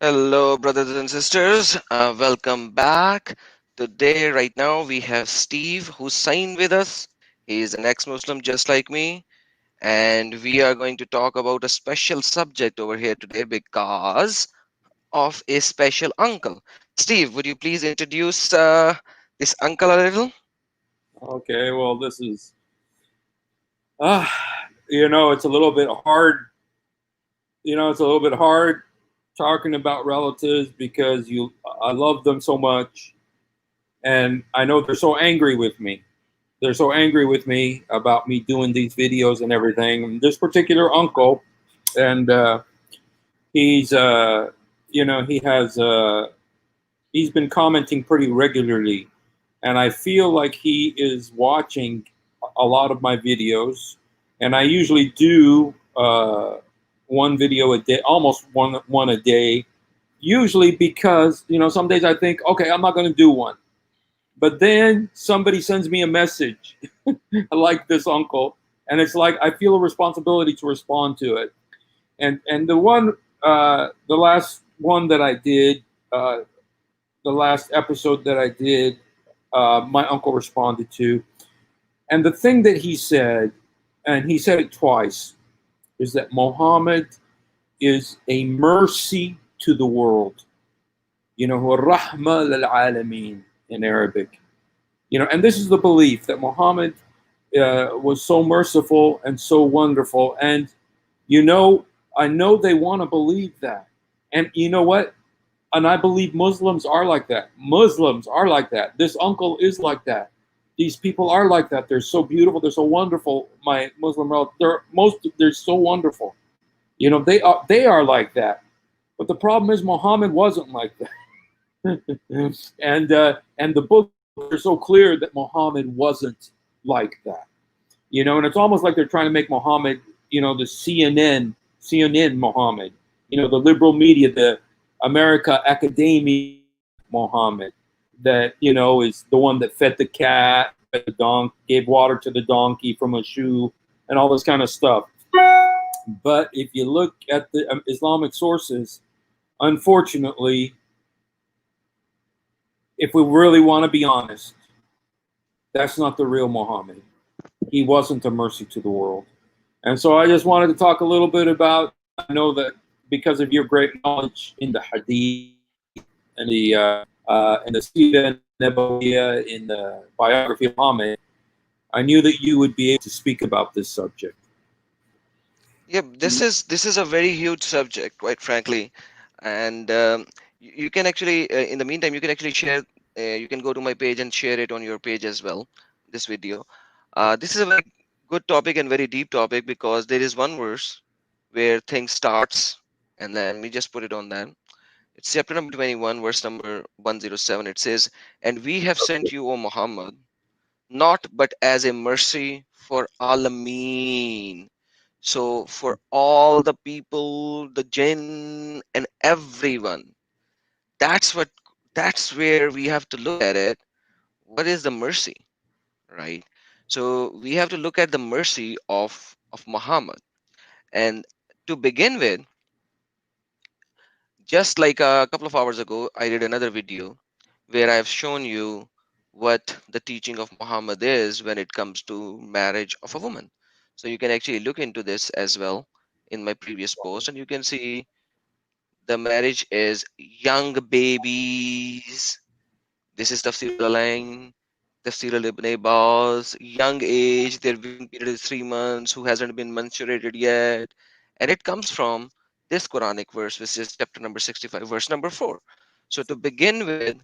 Hello, brothers and sisters. Welcome back. Today, right now, we have Steve who signed with us. He is an ex Muslim just like me. And we are going to talk about a special subject over here today because of a special uncle. Steve, would you please introduce this uncle a little? Okay, well, this is, uh, it's a little bit hard. It's a little bit hard talking about relatives because I love them so much, and I know they're so angry with me. They're so angry with me about me doing these videos and everything. And this particular uncle, and he's, he has, he's been commenting pretty regularly, and I feel like he is watching a lot of my videos, and I usually do one video a day, almost one a day. Usually because some days I think, okay, I'm not going to do one, but then somebody sends me a message like this uncle, and it's like I feel a responsibility to respond to it. And the last one that I did, the last episode that I did, my uncle responded to. And the thing that he said, and he said it twice, is that Muhammad is a mercy to the world. Rahma lil alameen in Arabic. And this is the belief that Muhammad was so merciful and so wonderful. And you know, I know they want to believe that. And you know what? And I believe Muslims are like that. Muslims are like that. This uncle is like that. These people are like that. They're so beautiful. They're so wonderful. My Muslim relatives, they're so wonderful. They are like that. But the problem is Muhammad wasn't like that. And the books are so clear that Muhammad wasn't like that. And it's almost like they're trying to make Muhammad, the CNN Muhammad, the liberal media, the America Academia Muhammad, that is the one that fed the cat, fed the donkey, gave water to the donkey from a shoe, and all this kind of stuff. But if you look at the Islamic sources, unfortunately, if we really want to be honest, that's not the real Muhammad. He wasn't a mercy to the world. And so I just wanted to talk a little bit about. I know that because of your great knowledge in the Hadith and the Sira Nabawiya, in the biography of Muhammad, I knew that you would be able to speak about this subject. Yep, this is a very huge subject, quite frankly, and you can actually, in the meantime, you can actually share. You can go to my page and share it on your page as well. This video. This is a very good topic and very deep topic because there is one verse where things starts, and let me just put it on that. It's chapter number 21, verse number 107. It says, "And we have sent you, O Muhammad, not but as a mercy for Alameen." So for all the people, the jinn and everyone, that's what that's where we have to look at it. What is the mercy, right? So we have to look at the mercy of Muhammad. And to begin with, just like a couple of hours ago, I did another video where I've shown you what the teaching of Muhammad is when it comes to marriage of a woman. So you can actually look into this as well in my previous post, and you can see the marriage is young babies. This is Tafsir al-Alain, Tafsir al-Ibn Abbas, young age, their viewing period is 3 months, who hasn't been menstruated yet. And it comes from this Quranic verse, which is chapter number 65, verse number 4. So to begin with,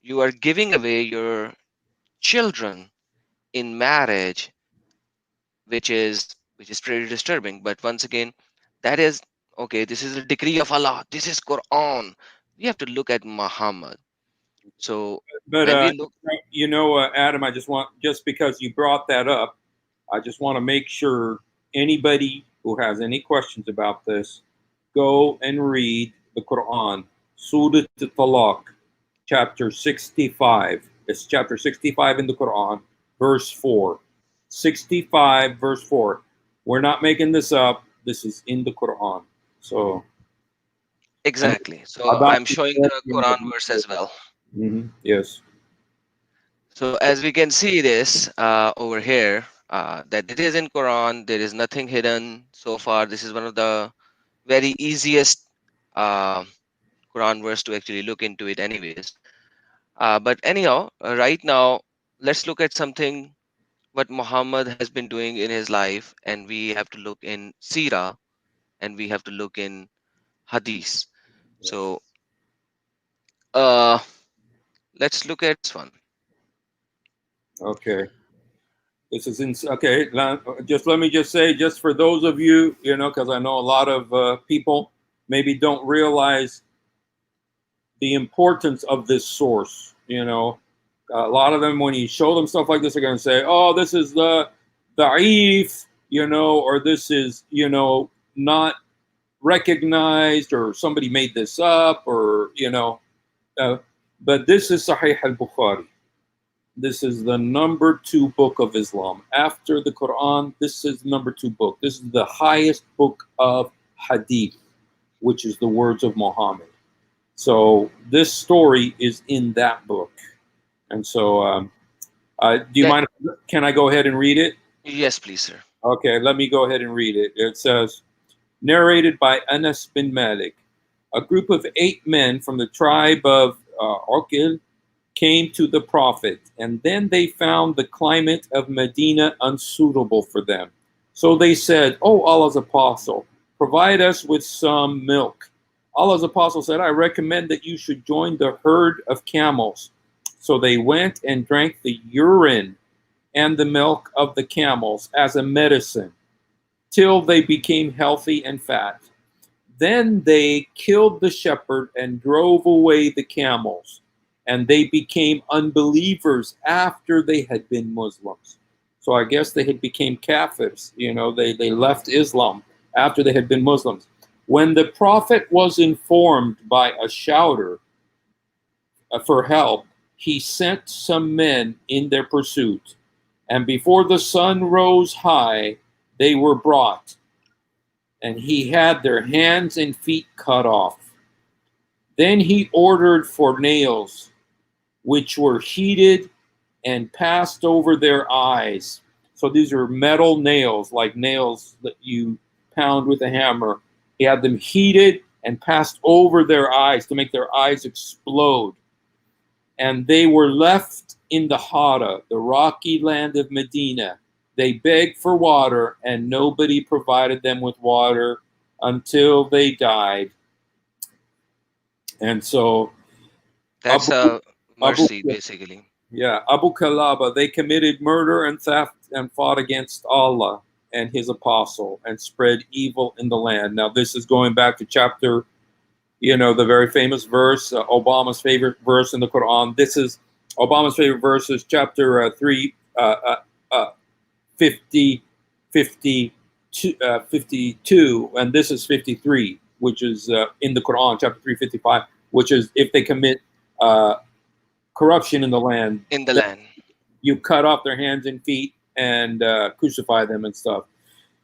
you are giving away your children in marriage, which is pretty disturbing. But once again, that is okay. This is a decree of Allah. This is Quran. We have to look at Muhammad. So But when we look, Adam, just because you brought that up, I just want to make sure anybody who has any questions about this, go and read the Quran, Surah Al-Talaq, chapter 65. It's chapter 65 in the Quran, verse 4. 65, verse 4. We're not making this up. This is in the Quran. So, And Exactly. So about I'm showing the Quran verse as well. yes. So as we can see this over here, that it is in Quran. There is nothing hidden so far. This is one of the very easiest uh, Quran verse to actually look into it, anyways. But anyhow, right now, let's look at something what Muhammad has been doing in his life, and we have to look in Sira and we have to look in Hadith. Yes. So uh, let's look at this one. Okay. This is okay. Just let me just say, just for those of you, because I know a lot of people maybe don't realize the importance of this source. A lot of them, when you show them stuff like this, are going to say, "Oh, this is the da'if," or this is, not recognized, or somebody made this up, or Uh, but this is Sahih al-Bukhari. This is the number two book of Islam. After the Quran, this is the number two book. This is the highest book of Hadith, which is the words of Muhammad. So this story is in that book. And so, do you Let, mind? Can I go ahead and read it? yes, please, sir. Okay, let me go ahead and read it. It says, narrated by Anas bin Malik, a group of 8 men from the tribe of Uqayl came to the Prophet, and then they found the climate of Medina unsuitable for them. So they said, "O Allah's Apostle, provide us with some milk." Allah's Apostle said, "I recommend that you should join the herd of camels." So they went and drank the urine and the milk of the camels as a medicine till they became healthy and fat. Then they killed the shepherd and drove away the camels, and they became unbelievers after they had been Muslims. So I guess they had became Kafirs. They left Islam after they had been Muslims. When the Prophet was informed by a shouter for help, he sent some men in their pursuit. And before the sun rose high, they were brought, and he had their hands and feet cut off. Then he ordered for nails, which were heated and passed over their eyes. So these are metal nails, like nails that you pound with a hammer. He had them heated and passed over their eyes to make their eyes explode. And they were left in the Hara, the rocky land of Medina. They begged for water, and nobody provided them with water until they died. And so That's Abu, a Abu mercy, basically. yeah, Abu Kalaba, they committed murder and theft and fought against Allah and his apostle and spread evil in the land. Now, this is going back to chapter, the very famous verse, Obama's favorite verse in the Quran. This is Obama's favorite verse is chapter 3, 50, 52, and this is 53, which is in the Quran, chapter 355, which is if they commit uh, corruption in the land, In the land. you cut off their hands and feet and crucify them and stuff.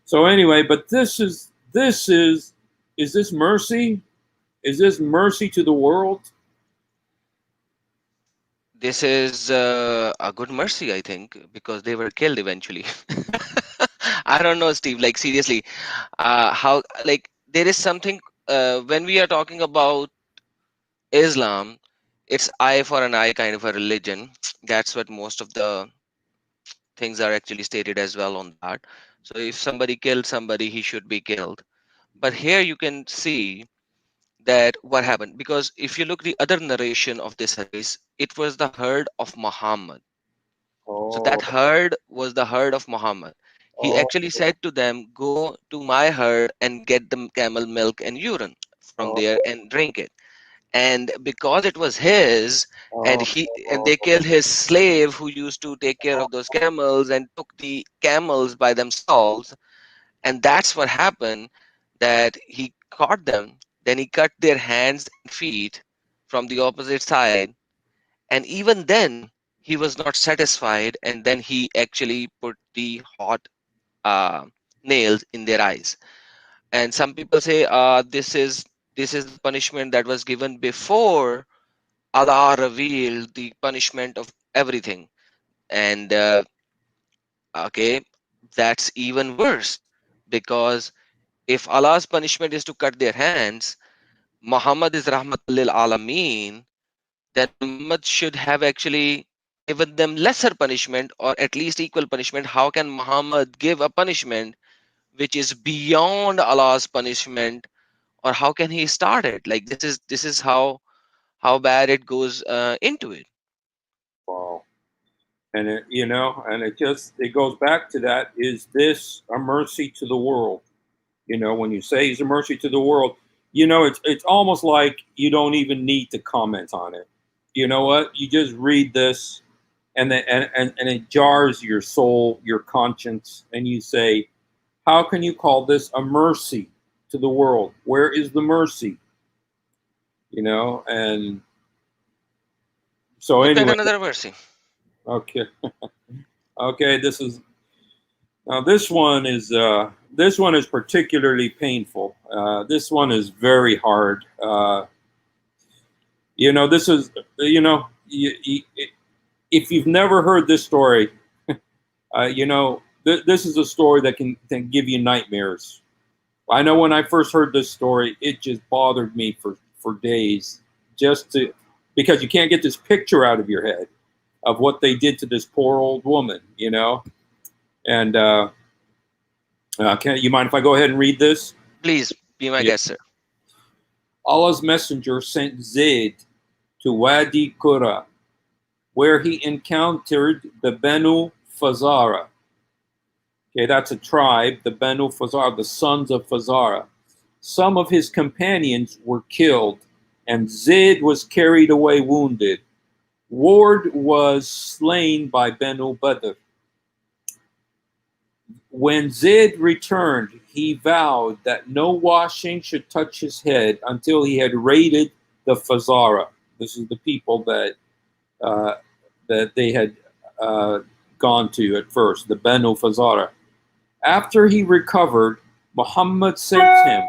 So anyway, but is this mercy? Is this mercy to the world? This is a good mercy, I think, because they were killed eventually. I don't know, Steve. Like seriously, how like there is something when we are talking about Islam, it's eye for an eye kind of a religion. That's what most of the things are actually stated as well on that. So if somebody killed somebody, he should be killed. But here you can see that what happened, because if you look the other narration of this hadith, it was the herd of Muhammad. So Oh, that herd was the herd of Muhammad. He oh, actually said to them, "Go to my herd and get the camel milk and urine from oh, there and drink it." And because it was his, and oh, they killed his slave who used to take care of those camels and took the camels by themselves, and that's what happened, that he caught them, then he cut their hands and feet from the opposite side, and even then he was not satisfied, and then he actually put the hot uh, nails in their eyes. And some people say this is this is the punishment that was given before Allah revealed the punishment of everything. And okay, that's even worse, because if Allah's punishment is to cut their hands, Muhammad is Rahmatul lil Alameen, then Muhammad should have actually given them lesser punishment or at least equal punishment. How can Muhammad give a punishment which is beyond Allah's punishment, or how can he start it? Like, this is how bad it goes into it. Wow. And it, you know, and it goes back to that. Is this a mercy to the world? You know, when you say he's a mercy to the world, you know, it's almost like you don't even need to comment on it. You know what? You just read this, and then and it jars your soul, your conscience, and you say, how can you call this a mercy to the world? Where is the mercy? You know, and so Look at anyway, another mercy. okay, okay. This one is particularly painful. This one is very hard. You know, this is you know, if you've never heard this story, you know, this is a story that can give you nightmares. I know when I first heard this story, it just bothered me for days, just to because you can't get this picture out of your head of what they did to this poor old woman, you know. And can you mind if I go ahead and read this? Please be my Yeah. guest, sir. Allah's messenger sent Zayd to Wadi Qura, where he encountered the Banu Fazara. Okay, that's a tribe, the Banu Fazara, the sons of Fazara. Some of his companions were killed, and Zayd was carried away wounded. Ward was slain by Banu Badr. When Zayd returned, he vowed that no washing should touch his head until he had raided the Fazara. This is the people uh, that they had gone to at first, the Banu Fazara. After he recovered, Muhammad sent him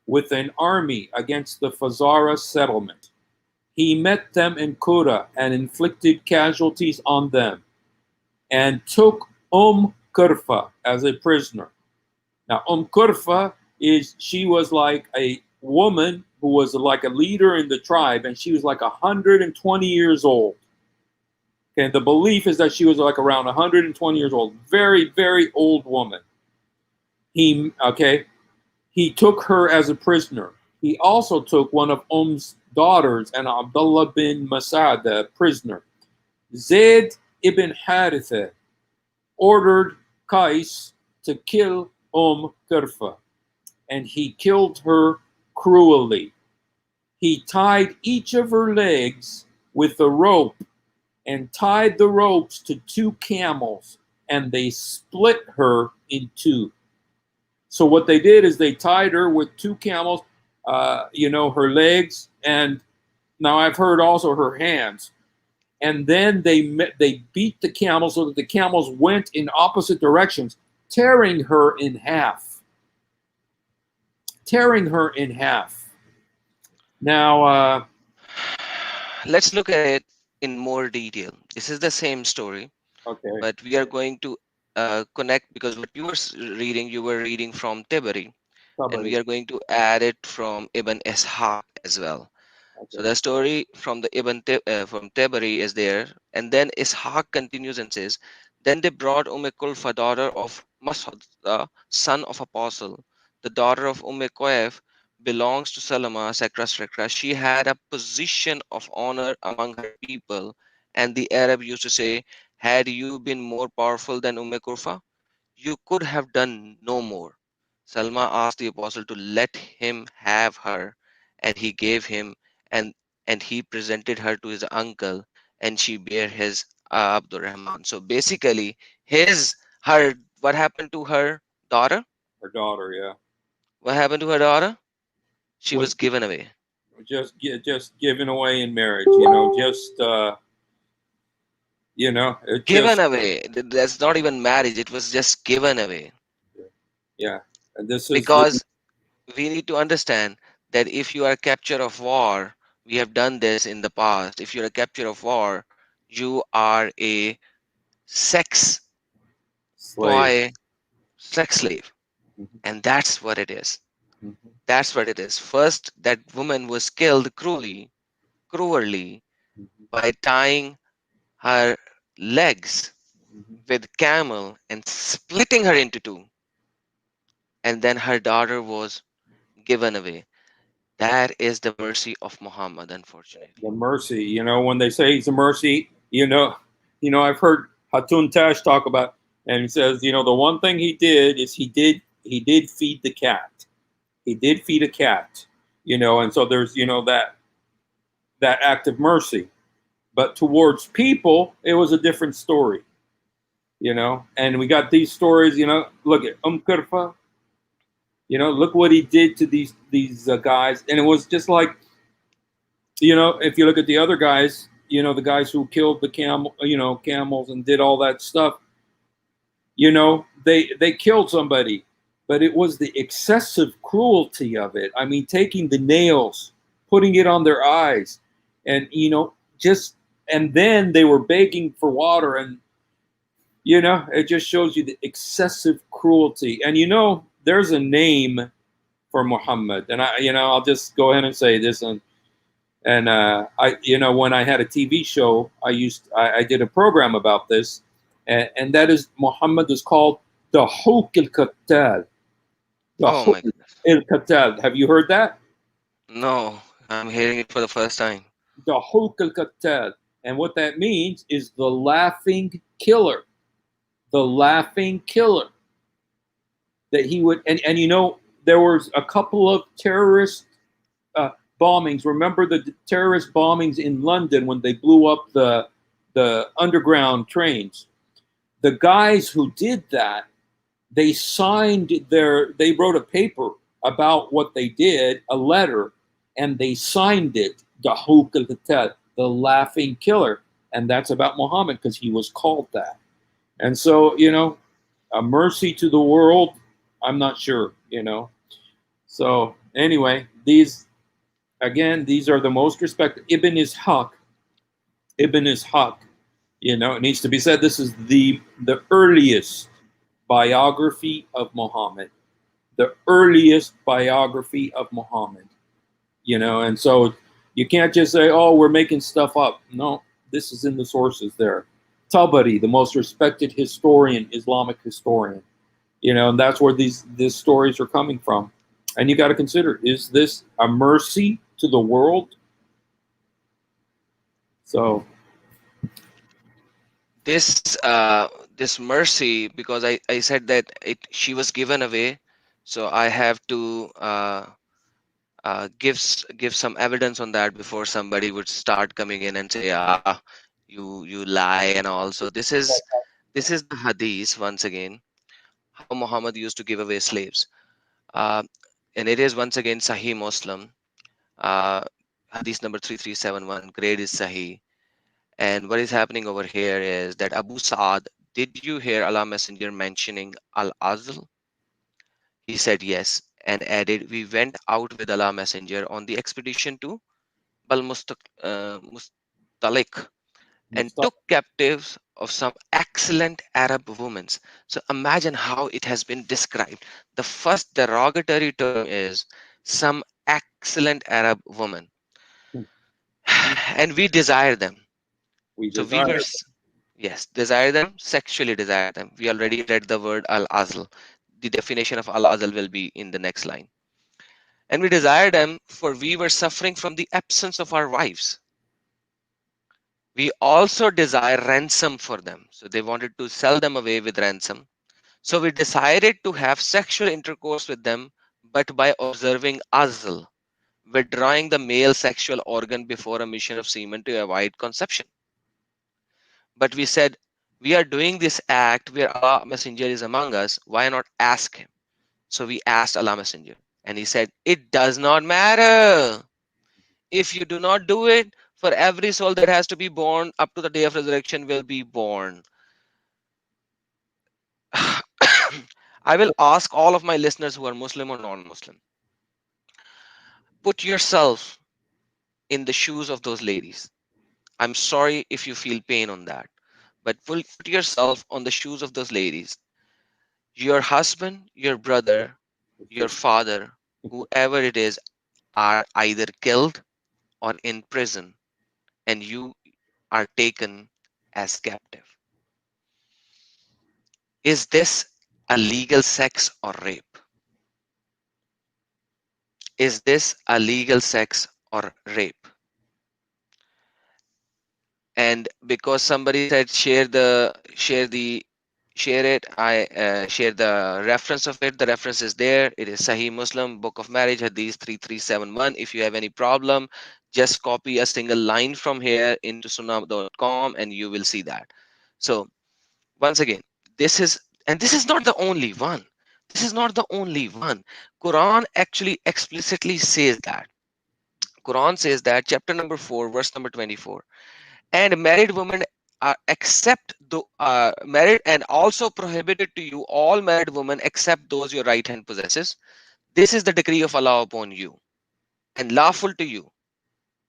with an army against the Fazara settlement. He met them in Qura and inflicted casualties on them, and took Qurfa as a prisoner. Now, Qurfa she was like a woman who was like a leader in the tribe, and she was like 120 years old. Okay, the belief is that she was like around 120 years old, very, very old woman. He took her as a prisoner. He also took one of daughters and Abdullah bin Masad, a prisoner. Zayd ibn Haritha ordered Qais to kill Qurfa, and he killed her cruelly. He tied each of her legs with a rope and tied the ropes to 2 camels, and they split her in 2. So what they did is they tied her with 2 camels, her legs, and now I've heard also her hands. And then they beat the camels so that the camels went in opposite directions, tearing her in half. Tearing her in half. Now, Let's look at it in more detail. This is the same story, okay, but we are going to connect, because what you were reading from Tiberi, and we are going to add it from Ibn Ishaq as well. So the story from the from Tiberi is there, and then Ishaq continues and says, then they brought Kulfa, daughter of Mas'ud, the son of Apostle. The daughter of Qaif belongs to Salama, etc. She had a position of honor among her people, and the Arab used to say, had you been more powerful than Kurfa, you could have done no more. Salma asked the apostle to let him have her, and he gave him, and he presented her to his uncle, and she bare his Abdurrahman. So basically, her what happened to her daughter? her daughter, yeah, What happened to her daughter? She was was given away. just given away in marriage. You know, it Given just away. That's not even marriage. It was just given away. yeah. And this is Because we need to understand that if you are a capture of war, we have done this in the past. If you're a capture of war, you are a sex Slave. toy, sex slave. Mhm, And that's what it is. mhm, That's what it is. First, that woman was killed cruelly, mhm, by tying her legs mhm. with camel and splitting her into two. And then her daughter was given away. That is the mercy of Muhammad, unfortunately. The mercy, when they say he's a mercy, I've heard Hatun Tash talk about, and he says, the one thing he did is he did feed the cat. He did feed a cat, and so there's, that act of mercy. But towards people, it was a different story, And we got these stories, look at Kurfa, look what he did to these guys, and it was just like, if you look at the other guys, the guys who killed the camels and did all that stuff, they killed somebody, but it was the excessive cruelty of it. I mean, taking the nails, putting it on their eyes, and just and then they were begging for water, and it just shows you the excessive cruelty. And there's a name for Muhammad, and I'll just go ahead and say this. And I, when I had a TV show, I did a program about this, and that is Muhammad is called the Hawk al Qattal. The Oh Hawk my goodness. al Qattal. Have you heard that? No, I'm hearing it for the first time. The Hawk al Qattal. And what that means is the laughing killer. The laughing killer. That he would, and there was a couple of terrorist uh, bombings. Remember the terrorist bombings in London when they blew up the underground trains? The guys who did that, they wrote a paper about what they did, a letter, and they signed it, Dahuk al the laughing killer. And that's about Muhammad because he was called that. And so, a mercy to the world, I'm not sure. So anyway, these are the most respected. Ibn Ishaq, it needs to be said, this is the earliest biography of Muhammad, the earliest biography of Muhammad, and so you can't just say, oh, we're making stuff up. No, this is in the sources there. Tabari, the most respected historian, Islamic historian, and that's where these stories are coming from. And you got to consider, is this a mercy to the world? So, This mercy, because I said that she was given away, so I have to give some evidence on that before somebody would start coming in and say, you lie and all. So this is the hadith once again, how Muhammad used to give away slaves. uh, and it is once again Sahih Muslim, uh, hadith number 3371, grade is Sahih. And what is happening over here is that Abu Sa'ad, did you hear Allah Messenger mentioning Al Azl? He said yes, and added, we went out with Allah Messenger on the expedition to Bal Mustalik, and took captives of some excellent Arab women. So imagine how it has been described. The first derogatory term is some excellent Arab woman, and we desire them. we So we were, desire. yes, desire them, sexually desire them. We already read the word al azl. The definition of al azl will be in the next line. And we desire them, for we were suffering from the absence of our wives. We also desire ransom for them. So they wanted to sell them away with ransom. So we decided to have sexual intercourse with them, but by observing azl, withdrawing the male sexual organ before emission of semen to avoid conception. But we said, we are doing this act where Allah Messenger is among us. Why not ask him? So we asked Allah Messenger, and he said, it does not matter. If you do not do it, for every soul that has to be born up to the day of resurrection will be born. I will ask all of my listeners who are Muslim or non Muslim, put yourself in the shoes of those ladies. I'm sorry if you feel pain on that, but put yourself on the shoes of those ladies. Your husband, your brother, your father, whoever it is, are either killed or in prison, and you are taken as captive. Is this a legal sex or rape? Is this a legal sex or rape? And because somebody said share it, I share the reference of it. The reference is there. It is Sahih Muslim, Book of Marriage, Hadith 3371. If you have any problem, just copy a single line from here into sunnah.com and you will see that. So once again, this is, and this is not the only one. This is not the only one. Quran actually explicitly says that. Quran says that, chapter number 4, verse number 24. And married women are except the married and also prohibited to you all married women except those your right hand possesses. This is the decree of Allah upon you and lawful to you. So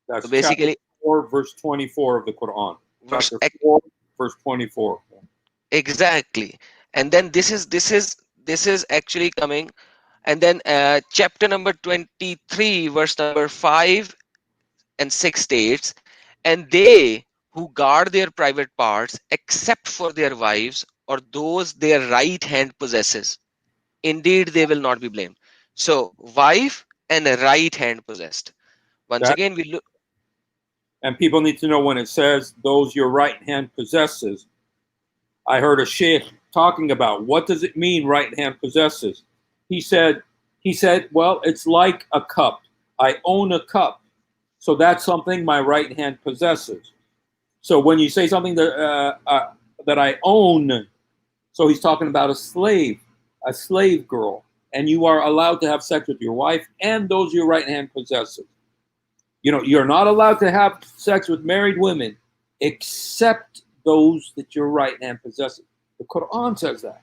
That's chapter basically, 4, verse 24 of the Quran. verse Chapter 4, verse 24. exactly. And then this is actually coming. And then chapter number 23, verse number 5 and 6 states, and they who guard their private parts except for their wives or those their right hand possesses, indeed they will not be blamed. So wife and a right hand possessed. Once That again, we look. and people need to know when it says those your right hand possesses. I heard a sheikh talking about what does it mean right hand possesses. He said, well, it's like a cup. I own a cup, so that's something my right hand possesses. So when you say something that I own, so he's talking about a slave girl, and you are allowed to have sex with your wife and those your right hand possesses. You know, you're not allowed to have sex with married women except those that your right hand possesses. The Quran says that.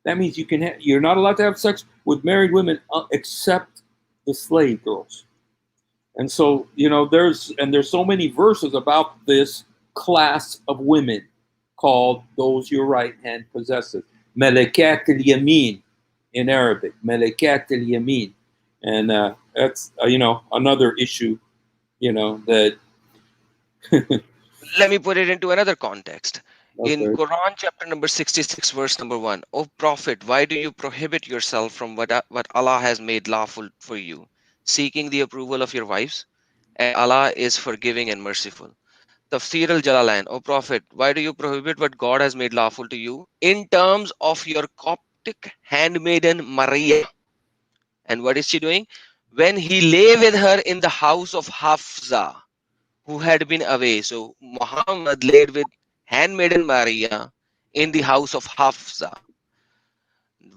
That means you're not allowed to have sex with married women except the slave girls. And so, you know, there's so many verses about this class of women called those your right hand possesses. Malakat al-Yamin in Arabic. Malakat al-Yamin. And that's, another issue, that. Let me put it into another context. In Okay. Quran chapter number 66, verse number 1, O Prophet, why do you prohibit yourself from what Allah has made lawful for you, seeking the approval of your wives? And Allah is forgiving and merciful. Tafsir al-Jalalain, O Prophet, why do you prohibit what God has made lawful to you in terms of your Coptic handmaiden Maria? And what is she doing? When he lay with her in the house of Hafsa, who had been away. So Muhammad laid with handmaiden Maria in the house of Hafsa.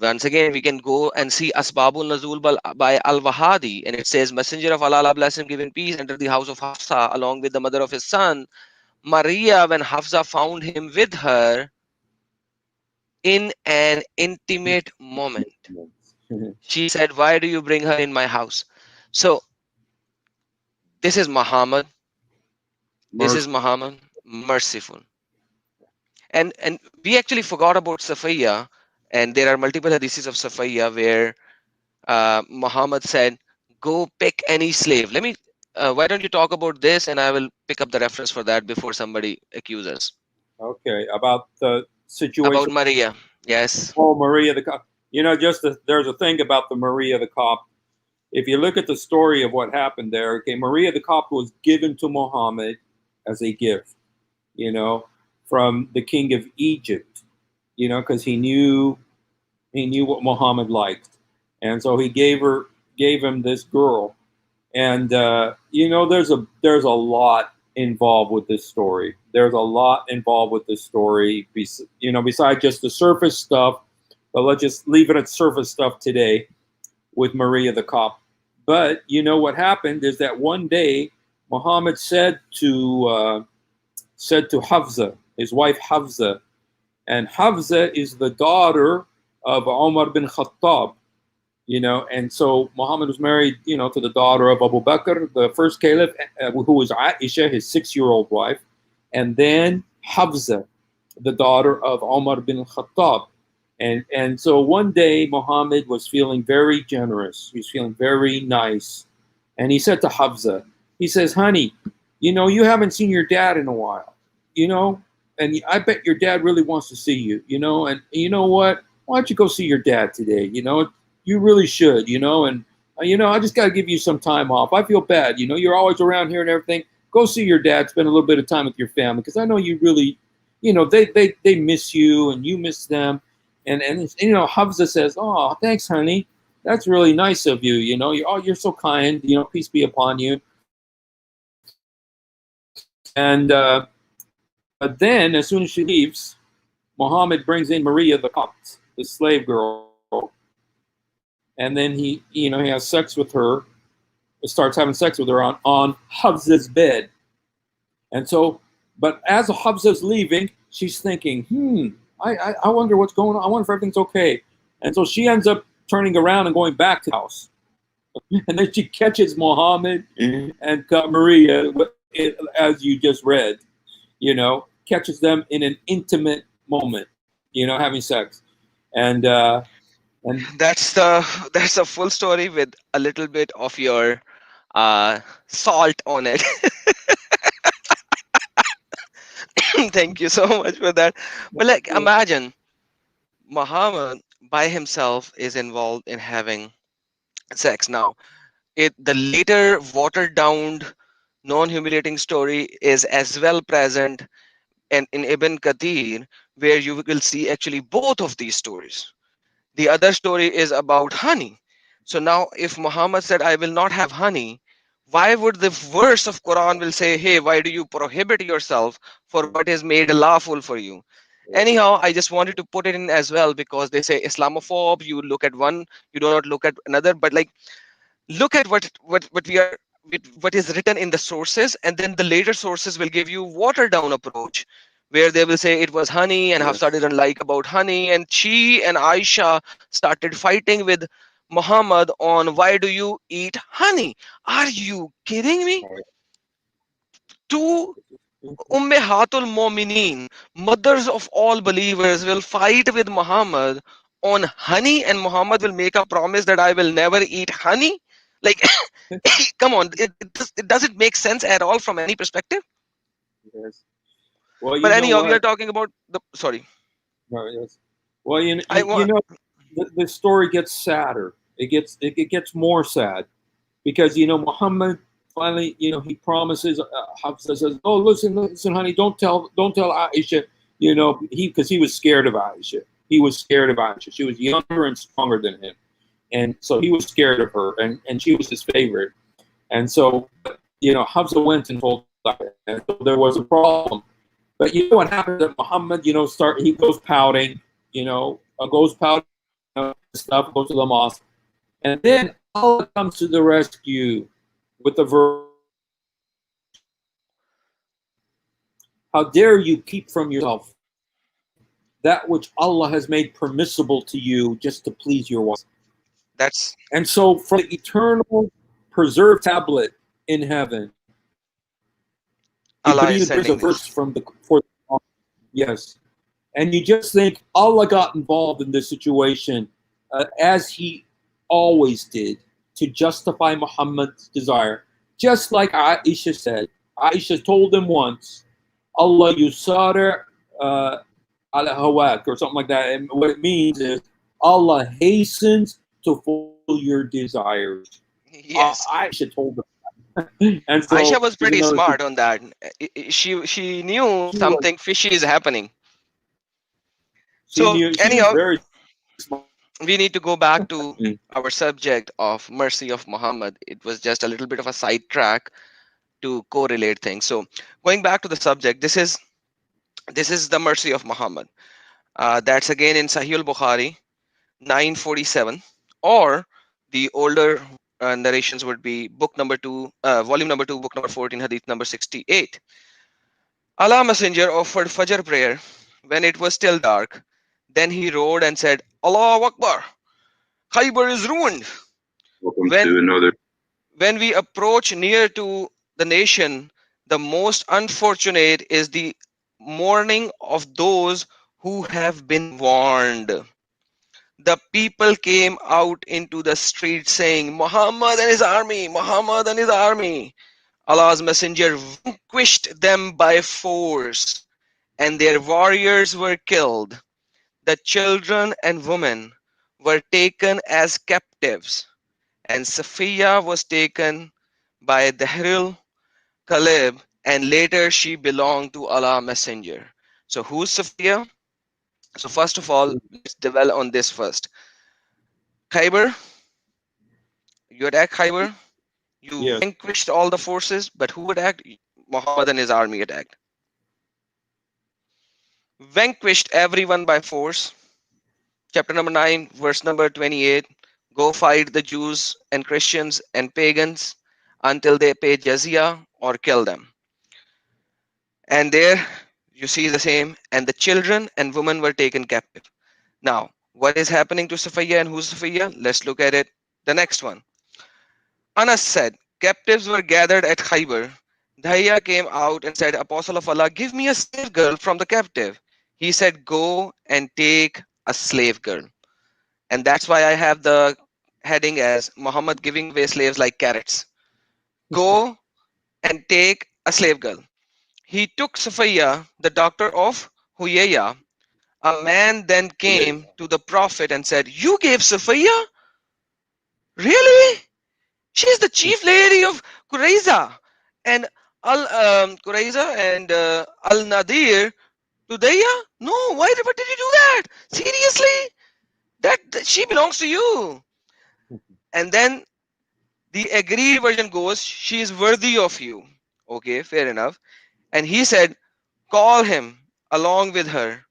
Once again, we can go and see Asbabul Nazul by Al-Wahadi, and it says, Messenger of Allah, bless him, give him peace, entered the house of Hafsa along with the mother of his son. Maria, when Hafsa found him with her in an intimate moment, she said, why do you bring her in my house? So this is Muhammad. This is Muhammad, merciful. And we actually forgot about Safiya, and there are multiple hadiths of Safiya where Muhammad said, go pick any slave. Let me why don't you talk about this, and I will pick up the reference for that before somebody accuses Okay, about the about situation. Maria. Yes. Oh, Maria the Cop. There's a thing about the Maria the Cop. If you look at the story of what happened there, okay, Maria the Cop was given to Muhammad as a gift, from the king of Egypt, because he knew what Muhammad liked, and so he gave him this girl, and there's a lot involved with this story. There's a lot involved with this story, besides just the surface stuff. But let's just leave it at surface stuff today with Maria the Cop. But what happened is that one day Muhammad said to Hafsa, his wife Hafsa, and Hafsa is the daughter of Umar bin Khattab. And so Muhammad was married, to the daughter of Abu Bakr, the first caliph, who was Aisha, his 6-year-old wife, and then Hafsa, the daughter of Omar bin Khattab. And so one day Muhammad was feeling very generous. He was feeling very nice. And he said to Hafsa, he says, honey, you haven't seen your dad in a while, you know, and I bet your dad really wants to see you, and you know what? Why don't you go see your dad today? You really should, and I just got to give you some time off. I feel bad, you're always around here and everything. Go see your dad, spend a little bit of time with your family, because I know you really, they miss you and you miss them. And Hafsa says, "Oh, thanks, honey. That's really nice of you. You're so kind. Peace be upon you." And but then, as soon as she leaves, Muhammad brings in Maria the Copt, the slave girl, and then he has sex with her. Starts having sex with her on Hafsa's bed. And so, but as Hafsa's leaving, she's thinking, I wonder what's going on. I wonder if everything's okay. And so she ends up turning around and going back to the house. And then she catches Muhammad and Maria, as you just read, catches them in an intimate moment, having sex. And That's a full story with a little bit of your salt on it. Thank you so much for that. But like, imagine Muhammad by himself is involved in having sex. Now, the later watered down, non-humiliating story is as well present in Ibn Kathir, where you will see actually both of these stories. The other story is about honey. So now, if Muhammad said, "I will not have honey," why would the verse of Quran will say, "Hey, why do you prohibit yourself for what is made lawful for you?" Anyhow, I just wanted to put it in as well, because they say Islamophobe. You look at one, you do not look at another. But like, look at what is written in the sources, and then the later sources will give you watered down approach, where they will say it was honey and Hafsa yes, didn't like about honey, and she and Aisha started fighting with Muhammad on why do you eat honey. Are you kidding me? Two Ummahatul Mu'mineen, mothers of all believers, will fight with Muhammad on honey, and Muhammad will make a promise that I will never eat honey. Like, come on, it doesn't make sense at all from any perspective. yes. Well, But you know anyhow, we are what? talking about the sorry. No, yes. Well, I want the story gets sadder. It gets more sad because Muhammad finally he promises. Hafsa says, "Oh, listen, honey, don't tell Aisha." Because he was scared of Aisha. He was scared of Aisha. She was younger and stronger than him, and so he was scared of her, and she was his favorite. And so Hafsa went and told Aisha, and so there was a problem. But you know what happens at Muhammad? He goes pouting, goes pouting, stuff, goes to the mosque, and then Allah comes to the rescue with the verse, "How dare you keep from yourself that which Allah has made permissible to you just to please your wife?" that's And so, from the eternal preserved tablet in heaven, Allah is Jibreel brings a sending verse this. from the for yes, and you just think Allah got involved in this situation as He always did to justify Muhammad's desire, just like Aisha said. Aisha told him once, "Allah yusara ala hawak," or something like that. And what it means is Allah hastens to fulfill your desires. Yes, Aisha told him, and Aisha so was there's pretty another. smart on that. She knew She was something fishy is happening. she So knew she was anyhow, very smart. we need to go back to Mm. our subject of mercy of Muhammad. It was just a little bit of a sidetrack to correlate things. So going back to the subject, this is the mercy of Muhammad. That's again in Sahih al-Bukhari 947, or the older narrations would be book number 2, volume number 2, book number 14, hadith number 68. Allah Messenger offered Fajr prayer when it was still dark. Then he roared and said, Allahu Akbar. Khyber is ruined. Welcome When to another. when we approach near to the nation, the most unfortunate is the mourning of those who have been warned. The people came out into the street saying, Muhammad and his army, Muhammad and his army. Allah's messenger vanquished them by force, and their warriors were killed. The children and women were taken as captives, and Safiya was taken by Dahril Kalib, and later she belonged to Allah Messenger. So who's Safiya? So first of all, let's dwell on this first. Khyber, you attacked Khyber, you Yes. vanquished all the forces, but who attacked? Muhammad and his army attacked. Vanquished everyone by force. Chapter number 9, verse number 28. Go fight the Jews and Christians and pagans until they pay jizya or kill them. And there you see the same. And the children and women were taken captive. Now, what is happening to Safiya and who's Safiya? Let's look at it. The next one. Anas said, captives were gathered at Khaybar. Dahya came out and said, Apostle of Allah, give me a slave girl from the captive. He said, go and take a slave girl. And that's why I have the heading as Muhammad giving away slaves like carrots. Go and take a slave girl. He took Safiya, the daughter of Huyaya. A man then came to the Prophet and said, you gave Safiya? Really? She's the chief lady of Qurayza and Qurayza and Al Nadir to Daya. No, why? What did you do that? Seriously? That she belongs to you. And then the agreed version goes, she is worthy of you. Okay, fair enough. And he said, call him along with her.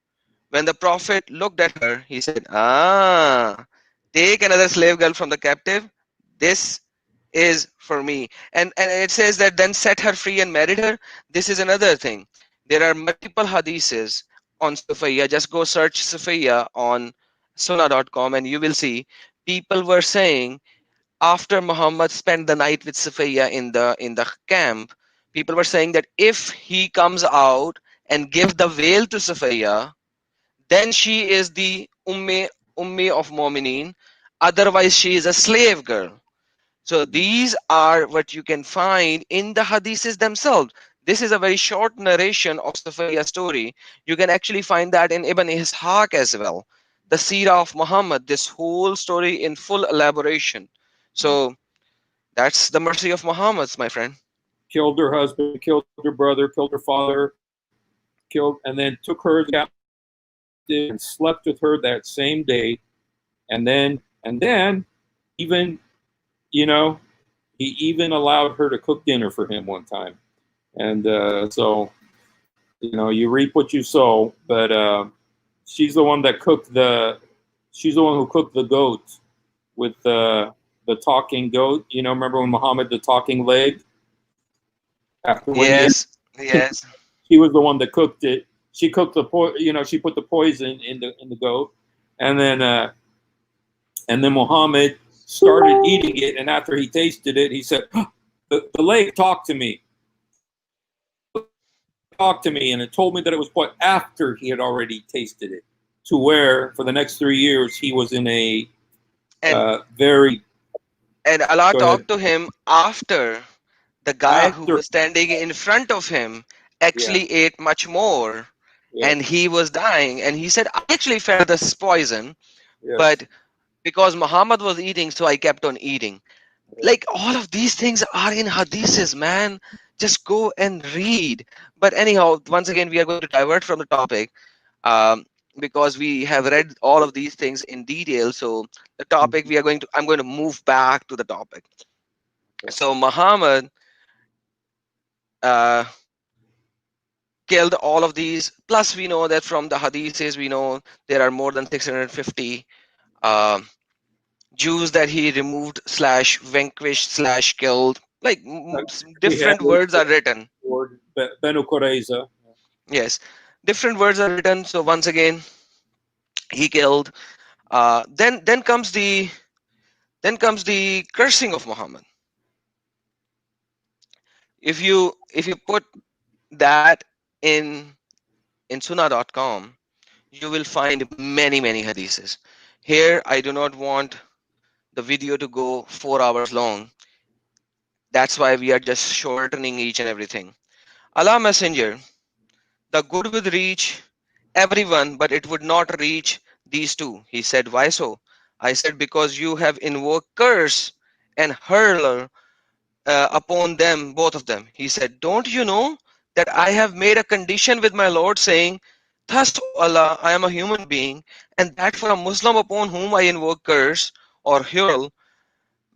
When the Prophet looked at her, he said, take another slave girl from the captive. This is for me. And it says that then set her free and married her. This is another thing. There are multiple hadiths on Safiya. Just go search Safiya on sunnah.com and you will see people were saying after Muhammad spent the night with Safiya in the camp, people were saying that if he comes out and give the veil to Safiya, then she is the ummi of Mu'mineen. Otherwise, she is a slave girl. So these are what you can find in the hadiths themselves. This is a very short narration of Safiya's story. You can actually find that in Ibn Ishaq as well. The Seerah of Muhammad, this whole story in full elaboration. So that's the mercy of Muhammad, my friend. Killed her husband, killed her brother, killed her father, killed, and then took her captive and slept with her that same day. And then even, you know, he even allowed her to cook dinner for him one time. And so, you reap what you sow. But she's the one that she's the one who cooked the goat with the talking goat. Remember when Muhammad, the talking leg? After when Yes, yes. she was the one that cooked it. She cooked she put the poison in the goat, and then Muhammad started eating it. And after he tasted it, he said, "The leg talked to me, and it told me that it was put after he had already tasted it." To where for the next 3 years he was in a And very. and Allah Go ahead. talked to him after the guy who After, was standing in front of him yeah, actually ate much more yes, and he was dying and he said, I actually felt this poison, yes, but because Muhammad was eating, so I kept on eating. yeah. Like all of these things are in hadiths, man. Just go and read. But anyhow, once again, we are going to divert from the topic, um, because we have read all of these things in detail. So the topic I'm going to move back to the topic. Okay. So Muhammad uh, killed all of these. Plus, we know that from the hadiths, we know there are more than 650 um Jews that he removed slash vanquished slash killed. Like We have different words are written. Lord Benu Qurayza. Yes, different words are written. So once again, he killed. Then comes the Then comes the cursing of Muhammad. If you put that in sunnah.com, you will find many hadiths. Here I do not want the video to go 4 hours long. That's why we are just shortening each and everything. Allah Messenger, the good would reach everyone, but it would not reach these two. He said, why so? I said, because you have invoked curse and hurler upon them, both of them. He said, don't you know that I have made a condition with my Lord, saying, thus, O Allah, I am a human being, and that for a Muslim upon whom I invoke curse or hurl,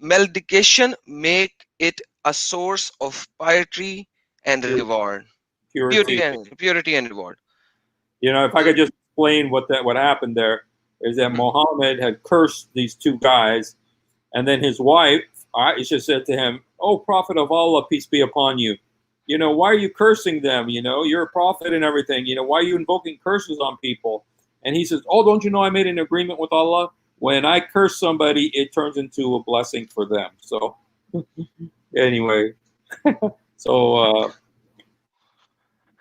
malediction, make it a source of piety and reward. Purity. Purity and reward. You know, if I could just explain what happened there is that Muhammad had cursed these two guys, and then his wife Aisha said to him, "Oh, Prophet of Allah, peace be upon you. You know, why are you cursing them? You know, you're a prophet and everything. You know, why are you invoking curses on people?" And he says, "Oh, don't you know I made an agreement with Allah? When I curse somebody, it turns into a blessing for them." So, anyway, so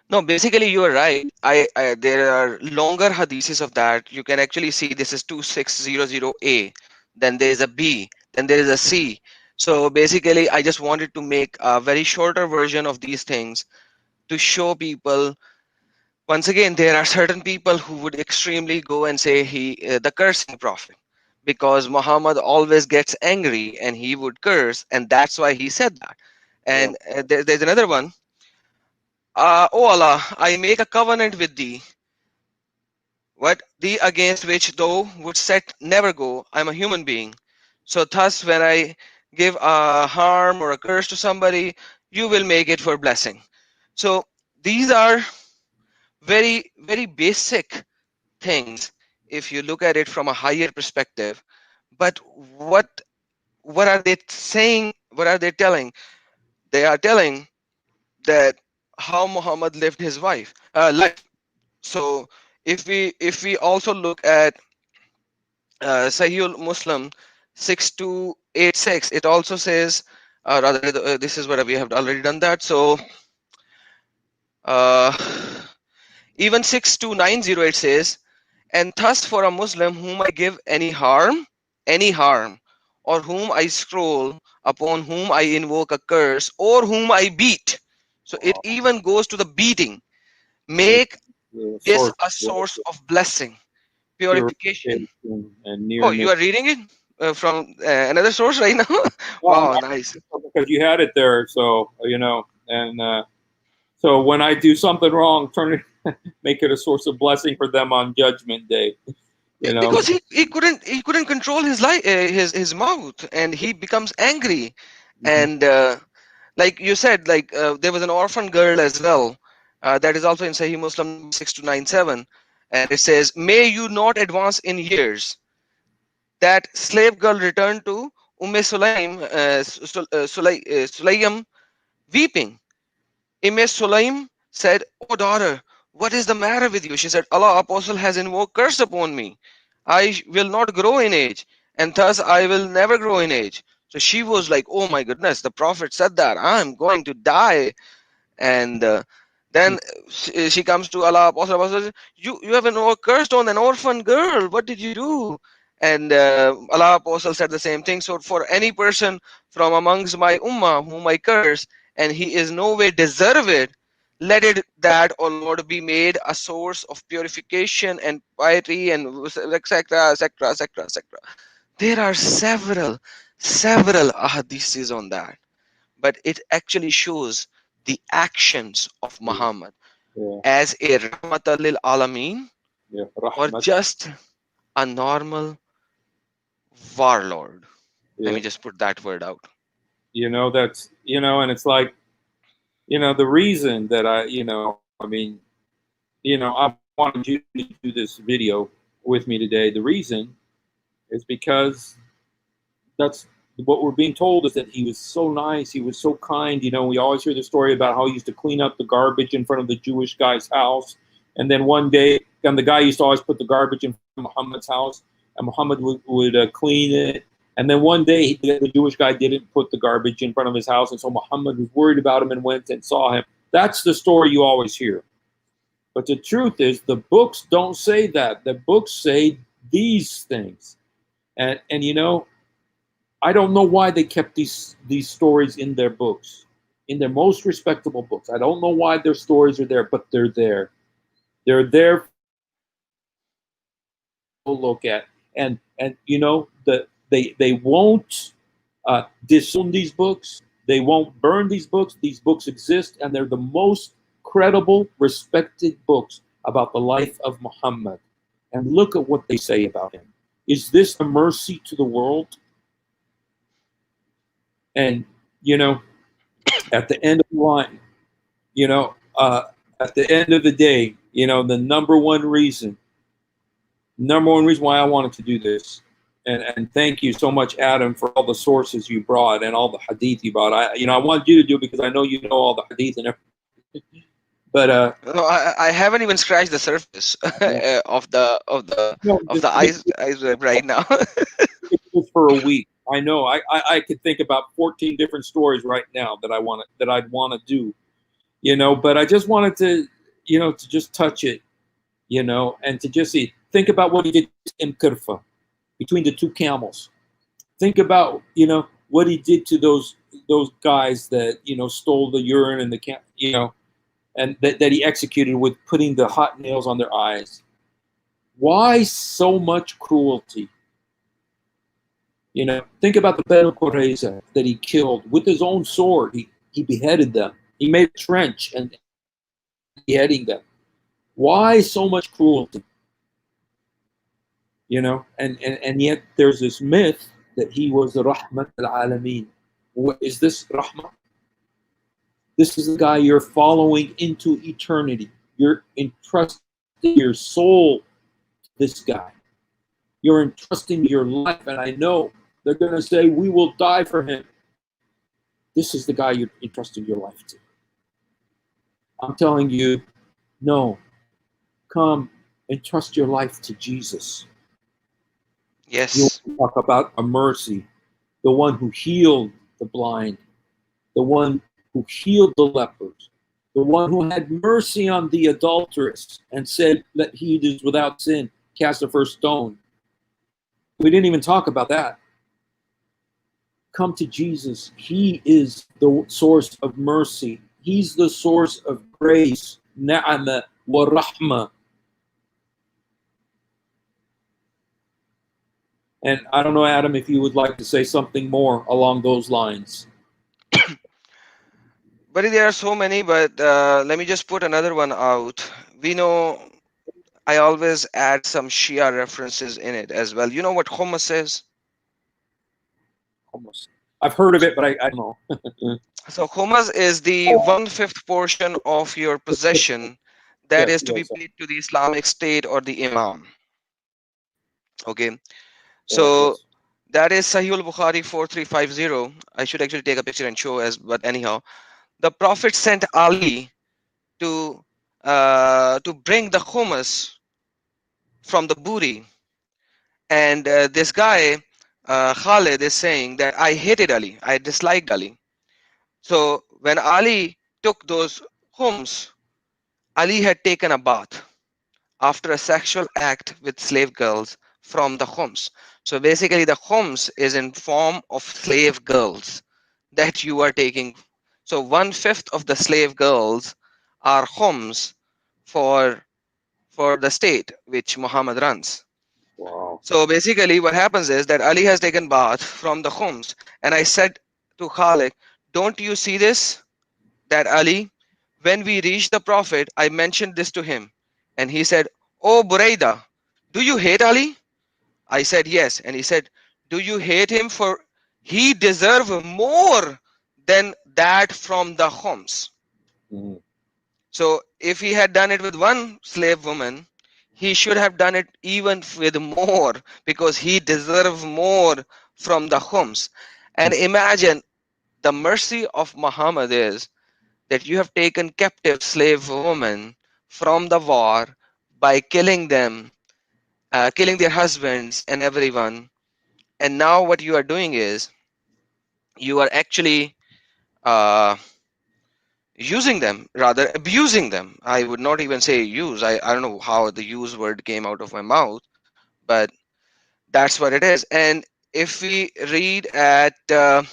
No, basically you are right. I there are longer hadiths of that. You can actually see this is 2600A. Then there is a B. Then there is a C. So basically, I just wanted to make a very shorter version of these things to show people. Once again, there are certain people who would extremely go and say the cursing prophet, because Muhammad always gets angry and he would curse, and that's why he said that. yeah, And there's another one. O Allah, I make a covenant with thee, what thee against which thou would set never go. I'm a human being. So thus when I give a harm or a curse to somebody, you will make it for blessing. So these are very basic things if you look at it from a higher perspective. But what are they saying? What are they telling? They are telling that how Muhammad lived his life. So if we also look at Sahih Muslim 6286, it also says, rather this is what we have already done that. So uh, even 6290 it says, and thus for a Muslim whom I give any harm, or whom I scroll, upon whom I invoke a curse, or whom I beat. So it even goes to the beating. Make the this source a source of blessing, purification. purification and Oh, you nearness. are reading it from another source right now? Well, Wow, nice. because you had it there, so you know, and so when I do something wrong, turn it, make it a source of blessing for them on Judgment Day. You know. Because he couldn't control his life, his mouth, and he becomes angry. Mhm. And like you said, like there was an orphan girl as well. That is also in Sahih Muslim number 6297, and it says, "May you not advance in years." That slave girl returned to Sulaim, Sulaim, weeping. Sulaim said, "O daughter, what is the matter with you?" She said, "Allah Apostle has invoked curse upon me. I will not grow in age, and thus I will never grow in age." So she was like, "Oh my goodness, the Prophet said that I'm going to die." And then she comes to Allah Apostle. Apostle says, you have cursed on an orphan girl. What did you do? And Allah Apostle said the same thing. So for any person from amongst my ummah whom I curse, and he is no way deserve it, let it that, O Lord, be made a source of purification and piety and etc etc etc etc. There are several ahadiths on that, but it actually shows the actions of Yeah, Muhammad yeah, as a rahmatal lil alameen, yeah. or Rahmat. just a normal warlord. Let Yeah. me just put that word out. You know, that's, you know, and it's like, you know, the reason that I mean, you know, I wanted you to do this video with me today. The reason is because that's what we're being told is that he was so nice, he was so kind. You know, we always hear the story about how he used to clean up the garbage in front of the Jewish guy's house, and then one day, and the guy used to always put the garbage in front of Muhammad's house, and Muhammad would clean it, And then one day, the Jewish guy didn't put the garbage in front of his house, and so Muhammad was worried about him and went and saw him. That's the story you always hear. But the truth is, the books don't say that. The books say these things. And you know, I don't know why they kept these stories in their books, in their most respectable books. I don't know why their stories are there, but they're there. They're there to look at. And you know, they won't disown these books. They won't burn these books. These books exist, and they're the most credible, respected books about the life of Muhammad. And look at what they say about him. Is this a mercy to the world? And, you know, at the end of the line, you know, at the end of the day, you know, the number one reason why I wanted to do this, and thank you so much, Adam, for all the sources you brought and all the hadith you brought. I wanted you to do it because I know you know all the hadith and everything. But No, I haven't even scratched the surface yeah. of the No, iceberg right now. just for a week. I know. I could think about 14 different stories right now that I'd want to do, you know. But I just wanted to, you know, to just touch it, you know, and to just think about what he did in Kirfa, between the two camels. Think about, you know, what he did to those guys that, you know, stole the urine and the you know, and that he executed with putting the hot nails on their eyes. Why so much cruelty? You know, think about the Banu Qurayza that he killed with his own sword. He beheaded them. He made a trench and beheading them. Why so much cruelty? You know, and yet there's this myth that he was the Rahmat al-Alameen. What is this Rahmah? This is the guy you're following into eternity. You're entrusting your soul to this guy. You're entrusting your life, and I know they're going to say, we will die for him. This is the guy you're entrusting your life to. I'm telling you, no. Come and trust your life to Jesus. Yes. You'll talk about a mercy, the one who healed the blind, the one who healed the lepers, the one who had mercy on the adulteress and said, let he who is without sin cast the first stone. We didn't even talk about that. Come to Jesus. He is the source of mercy. He's the source of grace, na'ama wa rahma. And I don't know, Adam, if you would like to say something more along those lines. But there are so many, but let me just put another one out. We know I always add some Shia references in it as well. You know what hummus is? Almost. I've heard of it, but I don't know. So hummus is the 1/5 portion of your possession that is to be Yes. paid to the Islamic State or the Imam. Okay, Yes. so that is Sahih al-Bukhari 4350. I should actually take a picture and show as, but anyhow, the Prophet sent Ali to bring the hummus from the booty, and this guy Khalid is saying that I hated Ali, I disliked Ali. So when Ali took those hummus, Ali had taken a bath after a sexual act with slave girls from the hummus. So basically the hummus is in form of slave girls that you are taking. So 1/5 of the slave girls are hummus for the state which Muhammad runs. Wow. So basically what happens is that Ali has taken bath from the hummus, and I said to Khalid, don't you see this? That Ali, when we reached the Prophet, I mentioned this to him, and he said, oh Buraida, do you hate Ali? I said yes, and he said, do you hate him for he deserve more than that from the hummus? Mhm. So if he had done it with one slave woman, he should have done it even with more, because he deserves more from the hummus. And imagine the mercy of Muhammad is that you have taken captive slave women from the war by killing them, killing their husbands and everyone. And now what you are doing is you are actually uh, using them, rather abusing them. I would not even say use. I don't know how the use word came out of my mouth, but that's what it is. And if we read at uh,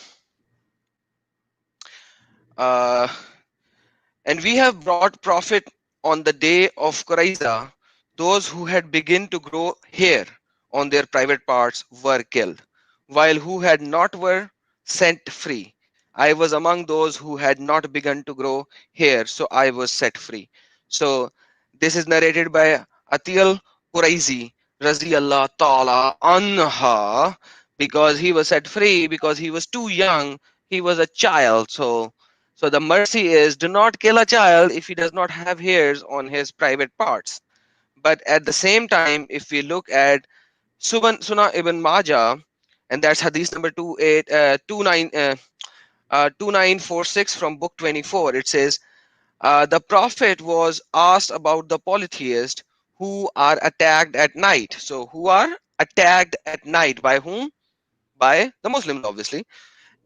and we have brought prophet on the day of Quraiza, those who had begun to grow hair on their private parts were killed, while who had not were sent free. I was among those who had not begun to grow hair, so I was set free. So this is narrated by Atil Quraizi, Razi Allah Ta'ala Anha, because he was set free because he was too young, he was a child. So the mercy is, do not kill a child if he does not have hairs on his private parts. But at the same time, if we look at Sunnah ibn Majah, and that's hadith number 2946 from book 24, it says, the prophet was asked about the polytheists who are attacked at night. So who are attacked at night by whom? By the Muslims, obviously,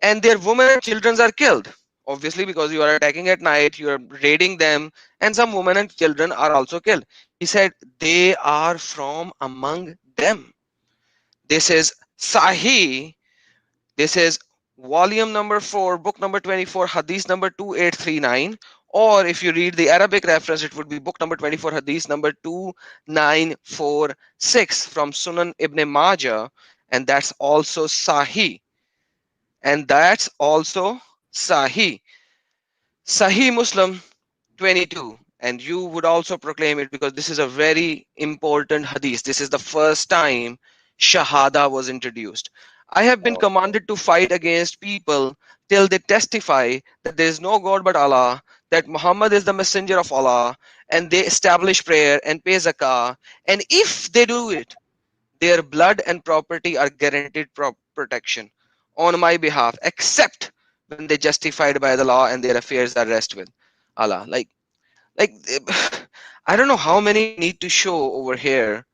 and their women and children are killed, obviously, because you are attacking at night, you are raiding them, and some women and children are also killed. He said they are from among them. This is Sahih. This is volume number 4, book number 24, hadith number 2839. Or if you read the Arabic reference, it would be book number 24, hadith number 2946 from Sunan ibn Majah, and that's also Sahih. And that's also Sahih. Sahih Muslim 22. And you would also proclaim it because this is a very important hadith. This is the first time Shahada was introduced. I have been Okay. commanded to fight against people till they testify that there is no God but Allah, that Muhammad is the messenger of Allah, and they establish prayer and pay zakah. And if they do it, their blood and property are guaranteed protection on my behalf, except when they justified by the law and their affairs are rest with Allah. Like I don't know how many we need to show over here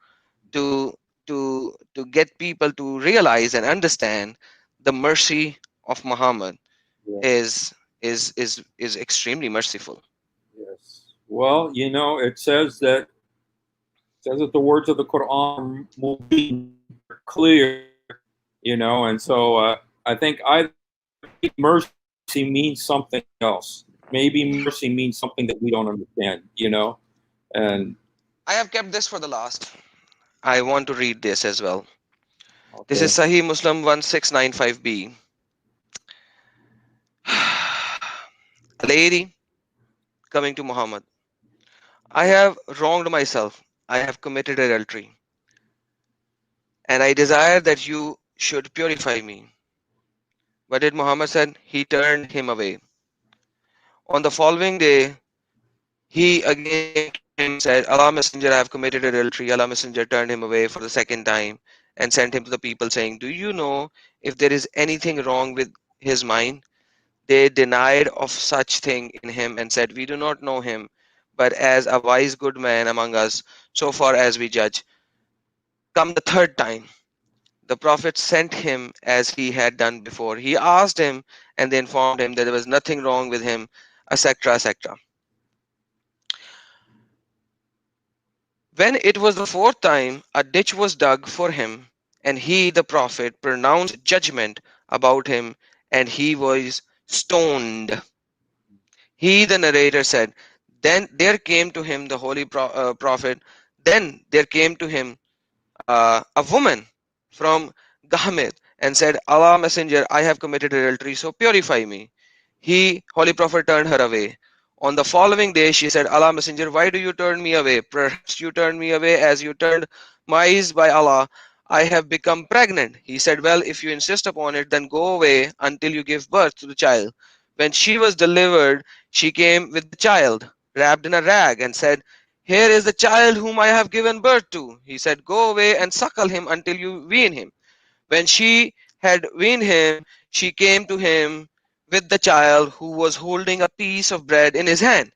to to get people to realize and understand the mercy of Muhammad Yes. is extremely merciful. Yes. Well, it says that the words of the Quran are mubin, they're clear, and so I think either mercy means something else. Maybe mercy means something that we don't understand. And I have kept this for the last. I want to read this as well. This is okay. Sahih Muslim 1695b. A lady coming to Muhammad. I have wronged myself. I have committed adultery, and I desire that you should purify me. What did Muhammad said? He turned him away. On the following day, he again came to him and said, Allah Messenger, I have committed adultery. Allah Messenger turned him away for the second time and sent him to the people, saying, do you know if there is anything wrong with his mind? They denied of such thing in him and said, we do not know him, but as a wise good man among us, so far as we judge. Come the third time, the prophet sent him as he had done before. He asked him, and they informed him that there was nothing wrong with him, etc., etc. When it was the fourth time, a ditch was dug for him, and he, the prophet, pronounced judgment about him, and he was stoned. He, the narrator, said, then there came to him the holy prophet. Then there came to him a woman from Gahmid and said, Allah Messenger, I have committed adultery, so purify me. He, Holy Prophet, turned her away. On the following day, she said, Allah Messenger, why do you turn me away? Perhaps you turned me away as you turned my eyes by Allah. I have become pregnant. He said, well, if you insist upon it, then go away until you give birth to the child. When she was delivered, she came with the child, wrapped in a rag, and said, here is the child whom I have given birth to. He said, go away and suckle him until you wean him. When she had weaned him, she came to him with the child who was holding a piece of bread in his hand.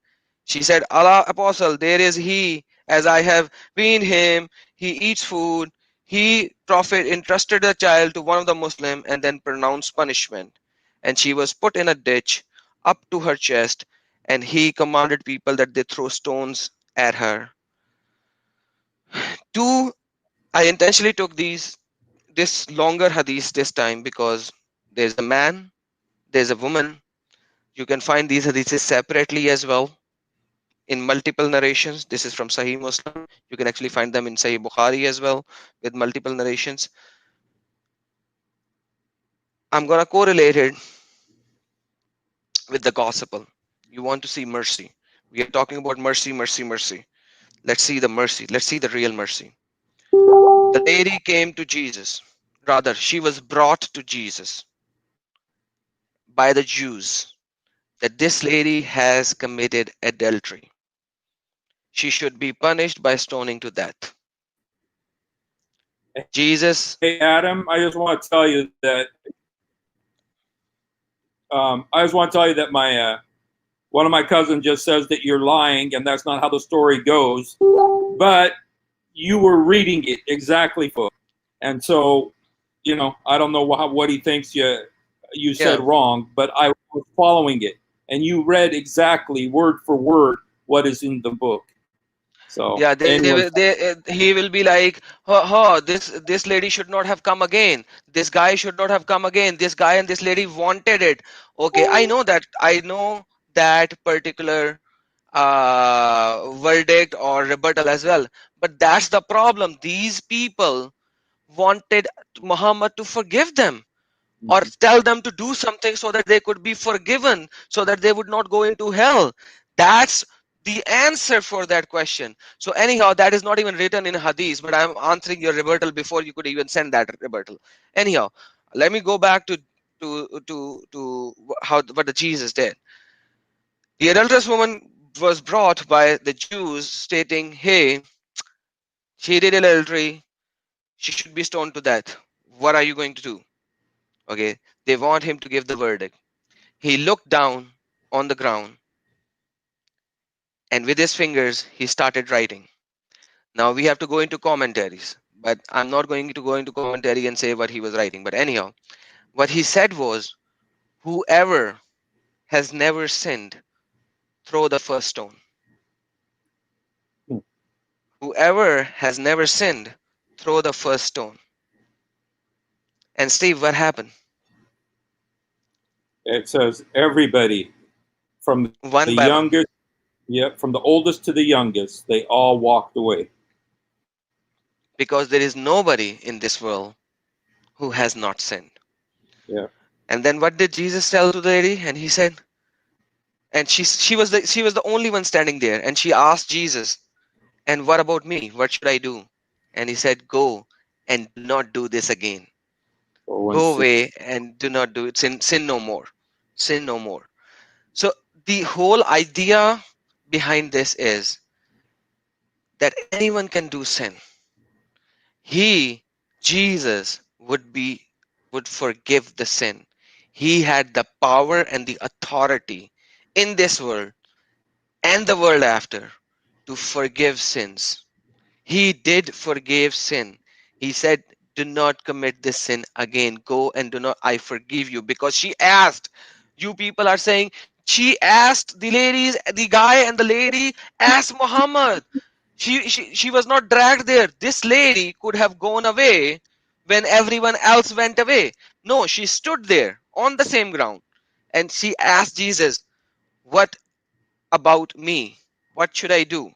She said, Allah Apostle, there is he, as I have weaned him, he eats food, He, Prophet, entrusted the child to one of the Muslim and then pronounced punishment. And she was put in a ditch up to her chest, and he commanded people that they throw stones at her. Two, I intentionally took this longer hadith this time because there's a man, there's a woman. You can find these hadiths separately as well in multiple narrations. This is from Sahih Muslim. You can actually find them in Sahih Bukhari as well with multiple narrations. I'm gonna correlate it with the gospel. You want to see mercy. We are talking about mercy, mercy, mercy. Let's see the mercy. Let's see the real mercy. The lady came to Jesus. Rather, she was brought to Jesus by the Jews that this lady has committed adultery. She should be punished by stoning to death. Jesus, Hey, Adam, I just want to tell you that my one of my cousins just says that you're lying, and that's not how the story goes. But you were reading it exactly, and so I don't know what he thinks you said yeah, wrong, but I was following it, and you read exactly word for word what is in the book. So yeah. anyone, He will be like, oh, this lady should not have come again. This guy should not have come again. This guy and this lady wanted it. Okay, I know that. I know that particular verdict or rebuttal as well. But that's the problem. These people wanted Muhammad to forgive them or tell them to do something so that they could be forgiven, so that they would not go into hell. That's the answer for that question. So anyhow, that is not even written in hadith, but I'm answering your rebuttal before you could even send that rebuttal. Anyhow, let me go back to how what the Jesus did. The adulterous woman was brought by the Jews stating, hey, she did adultery, she should be stoned to death. What are you going to do? Okay, they want him to give the verdict. He looked down on the ground and with his fingers he started writing. Now we have to go into commentaries, but I'm not going to go into commentary and say what he was writing. But anyhow, what he said was, whoever has never sinned, throw the first stone. Whoever has never sinned, throw the first stone. And Steve, what happened? it says everybody from the One by one. youngest, yep, from the oldest to the youngest, they all walked away. Because there is nobody in this world who has not sinned. Yeah. And then what did Jesus tell to the lady? And he said, and she was the only one standing there, and she asked Jesus, and what about me? What should I do? And he said, go and do not do this again. Or when Go sin, away and do not do it. Sin no more. Sin no more. So the whole idea behind this is that anyone can do sin. He, Jesus, would forgive the sin. He had the power and the authority in this world and the world after to forgive sins. He did forgive sin. He said, do not commit this sin again. Go and do not, I forgive you. Because she asked, you people are saying, she asked the ladies, the guy and the lady asked Muhammad. She was not dragged there. This lady could have gone away when everyone else went away. No, she stood there on the same ground and she asked Jesus, what about me? What should I do?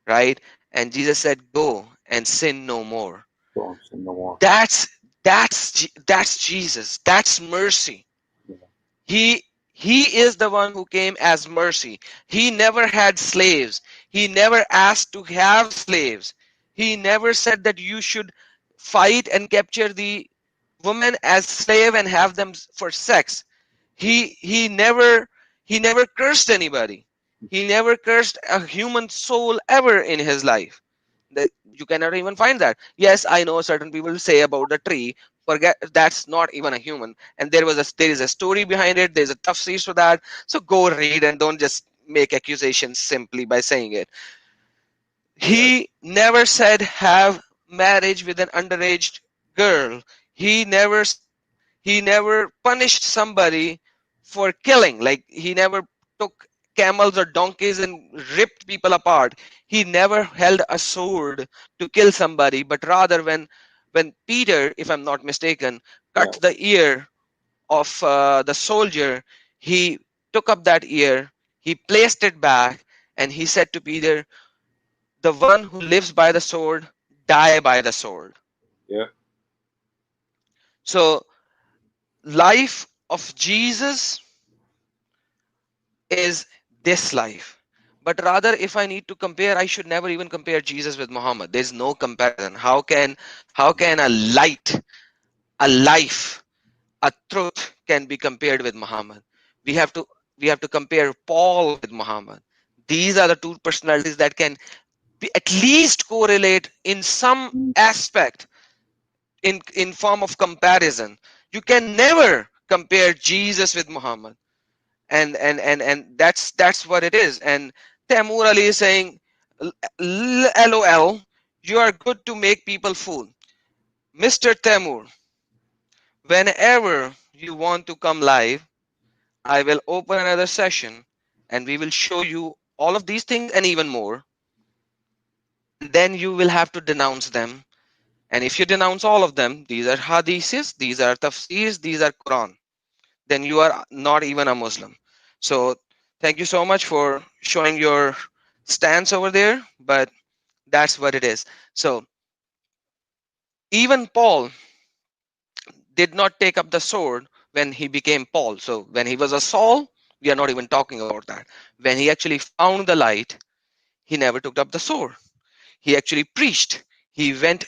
Right? And Jesus said, go and sin no more. don't sin no more. That's that's Jesus. That's mercy. Yeah. He he is the one who came as mercy. He never had slaves. He never asked to have slaves. He never said that you should fight and capture the woman as slave and have them for sex. He never cursed anybody. He never cursed a human soul ever in his life. That you cannot even find that. Yes, I know certain people say about the tree. Forget, that's not even a human. And there is a story behind it. There's a tafsir for that. So go read and don't just make accusations simply by saying it. Yeah. He never said have marriage with an underage girl. He never he never punished somebody for killing. Like he never took camels or donkeys and ripped people apart. He never held a sword to kill somebody, but rather when Peter, if I'm not mistaken, cut Yeah. the ear of the soldier, he took up that ear, he placed it back, and he said to Peter, "The one who lives by the sword, die by the sword." Yeah. So, life of Jesus is this life. But rather, if I need to compare, I should never even compare Jesus with Muhammad. There's no comparison. How can a light, a life, a truth can be compared with Muhammad? We have to we have to compare Paul with Muhammad. These are the two personalities that can be at least correlate in some aspect, in form of comparison. You can never compare Jesus with Muhammad, and that's what it is. And Tamur Ali is saying, LOL, you are good to make people fool. Mr. Tamur, whenever you want to come live, I will open another session and we will show you all of these things and even more. And then you will have to denounce them. And if you denounce all of them, these are hadiths, these are tafsirs, these are Quran, then you are not even a Muslim. So thank you so much for showing your stance over there, but that's what it is. So even Paul did not take up the sword when he became Paul. So when he was a Saul, we are not even talking about that. When he actually found the light, he never took up the sword. He actually preached. He went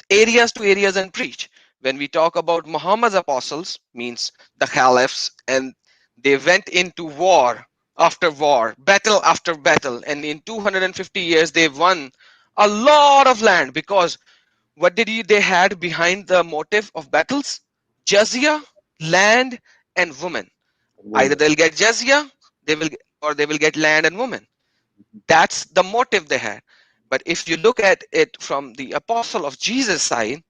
areas to areas and preached. When we talk about Muhammad's apostles, means the caliphs, and they went into war after war, battle after battle, and in 250 years they won a lot of land. Because what they had behind the motive of battles? Jizya, land, and women. Either Women. they'll get jizya, or they will get land and women. That's the motive they had. But if you look at it from the apostle of Jesus side,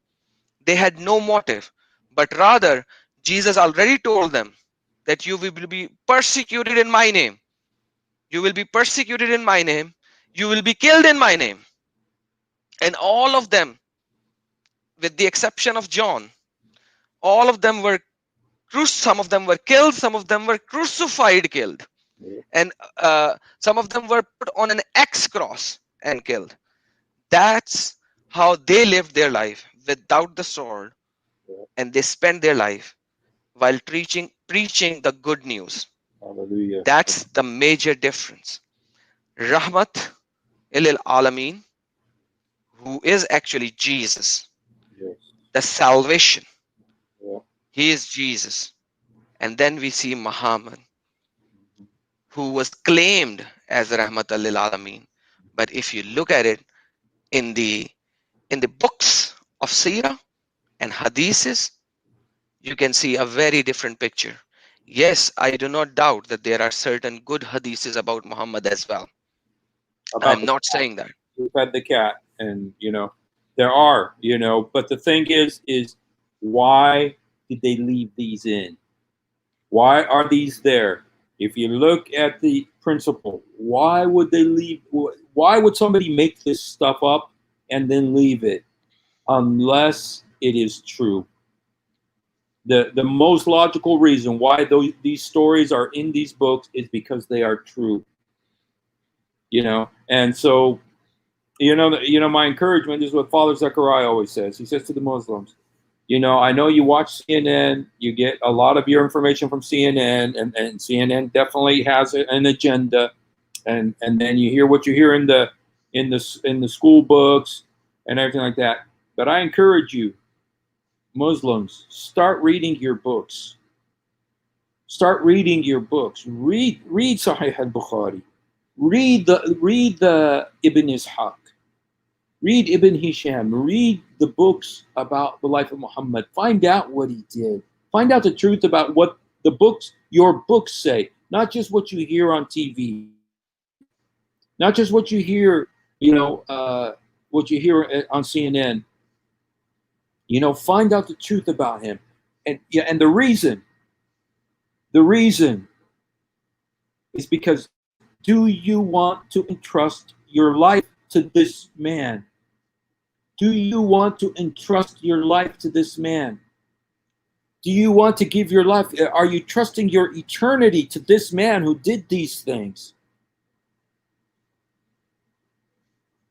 they had no motive, but rather Jesus already told them that you will be persecuted in my name. You will be persecuted in my name. You will be killed in my name. And all of them, with the exception of John, all of them were some of them were killed, some of them were crucified, killed, Yeah. and some of them were put on an X cross and killed. That's how they lived their life without the sword, Yeah. and they spent their life while preaching the good news. Hallelujah. That's the major difference. Rahmat ilil Alameen, who is actually Jesus, Yes. the salvation. Yeah. He is Jesus. And then we see Muhammad, who was claimed as Rahmat lil Alameen. But if you look at it in the books of Sirah and Hadiths, you can see a very different picture. Yes, I do not doubt that there are certain good hadiths about Muhammad as well. About I'm the not saying that. who fed the cat, and there are, but the thing is why did they leave these in? Why are these there? If you look at the principle, why would they leave? Why would somebody make this stuff up and then leave it unless it is true? The most logical reason why these stories are in these books is because they are true. And so my encouragement is what Father Zechariah always says. He says to the Muslims, I know you watch CNN, you get a lot of your information from CNN, and CNN definitely has an agenda, and then you hear what you hear in the school books and everything like that. But I encourage you, Muslims, start reading your books. Start reading your books. Read Sahih al-Bukhari. Read the Ibn Ishaq. Read Ibn Hisham. Read the books about the life of Muhammad. Find out what he did. Find out the truth about what your books say, not just what you hear on TV, not just what you hear, on CNN. You know, find out the truth about him. And yeah, and the reason is because, do you want to entrust your life to this man? Do you want to entrust your life to this man? Do you want to give your life? Are you trusting your eternity to this man who did these things?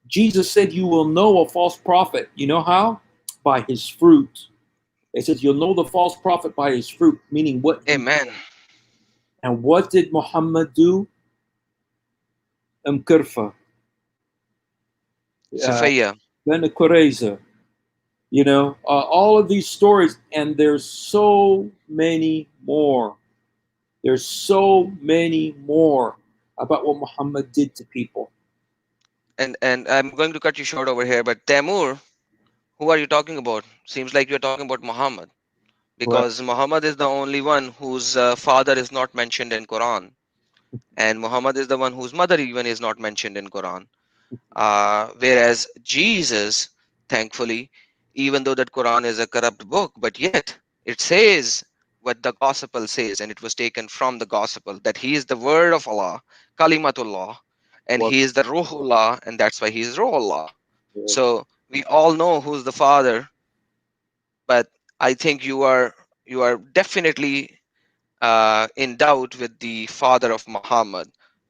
Jesus said you will know a false prophet. You know how? By his fruit. It says you'll know the false prophet by his fruit, meaning what he Amen. did. And what did Muhammad do? Mkirfa. Sufaya. Ben Qurayza. You know, all of these stories, and there's so many more. There's so many more about what Muhammad did to people. And I'm going to cut you short over here, but Temur, who are you talking about? Seems like you're talking about Muhammad, Right. because Muhammad is the only one whose father is not mentioned in Quran, and Muhammad is the one whose mother even is not mentioned in Quran. Whereas Jesus, thankfully, even though that Quran is a corrupt book, but yet it says what the gospel says, and it was taken from the gospel that he is the word of Allah, Kalimatullah, and Well, he is the Ruhullah, and that's why he is Ruhullah. yeah. So we all know who's the father, but I think you are definitely in doubt with the father of Muhammad,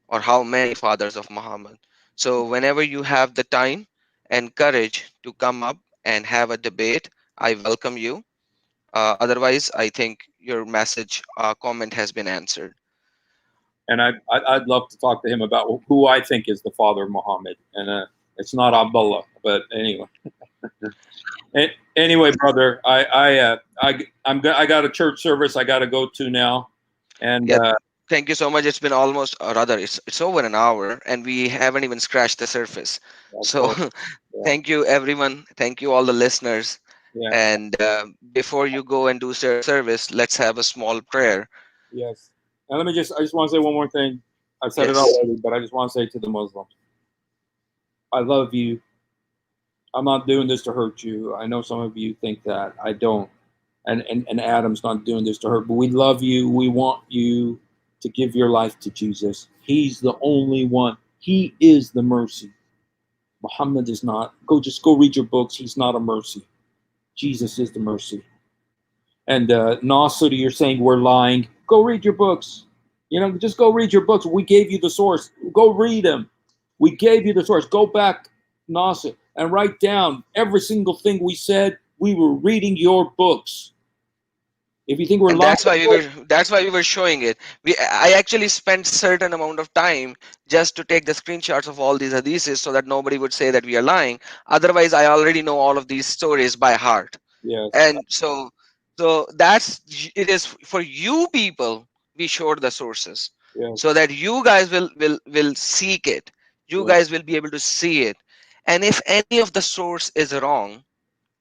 or how many fathers of Muhammad. So whenever you have the time and courage to come up and have a debate, I welcome you. Otherwise, I think your message comment has been answered. And I'd love to talk to him about who I think is the father of Muhammad. And it's not Abdullah, but anyway. Anyway, brother, I got a church service I got to go to now, and Yeah, thank you so much. It's been almost, or rather, it's over an hour, and we haven't even scratched the surface. So, yeah, thank you, everyone. Thank you, all the listeners. yeah, And before you go and do service, let's have a small prayer. yes. And I just want to say one more thing. I've said it Yes. already, but I just want to say to the Muslims, I love you. I'm not doing this to hurt you. I know some of you think that. I don't. And Adam's not doing this to hurt, but we love you. We want you to give your life to Jesus. He's the only one. He is the mercy. Muhammad is not. Just go read your books. He's not a mercy. Jesus is the mercy. And Nasser, you're saying we're lying. Go read your books. You know, just go read your books. We gave you the source. Go read them. We gave you the source. Go back, Nasser, and write down every single thing we said. We were reading your books. If you think we're And lying, that's why we were showing it. I actually spent certain amount of time just to take the screenshots of all these hadiths so that nobody would say that we are lying. Otherwise, I already know all of these stories by heart. yes, And so that's it is for you people. We showed the sources yes, so that you guys will seek it. You yes, guys will be able to see it. And if any of the source is wrong,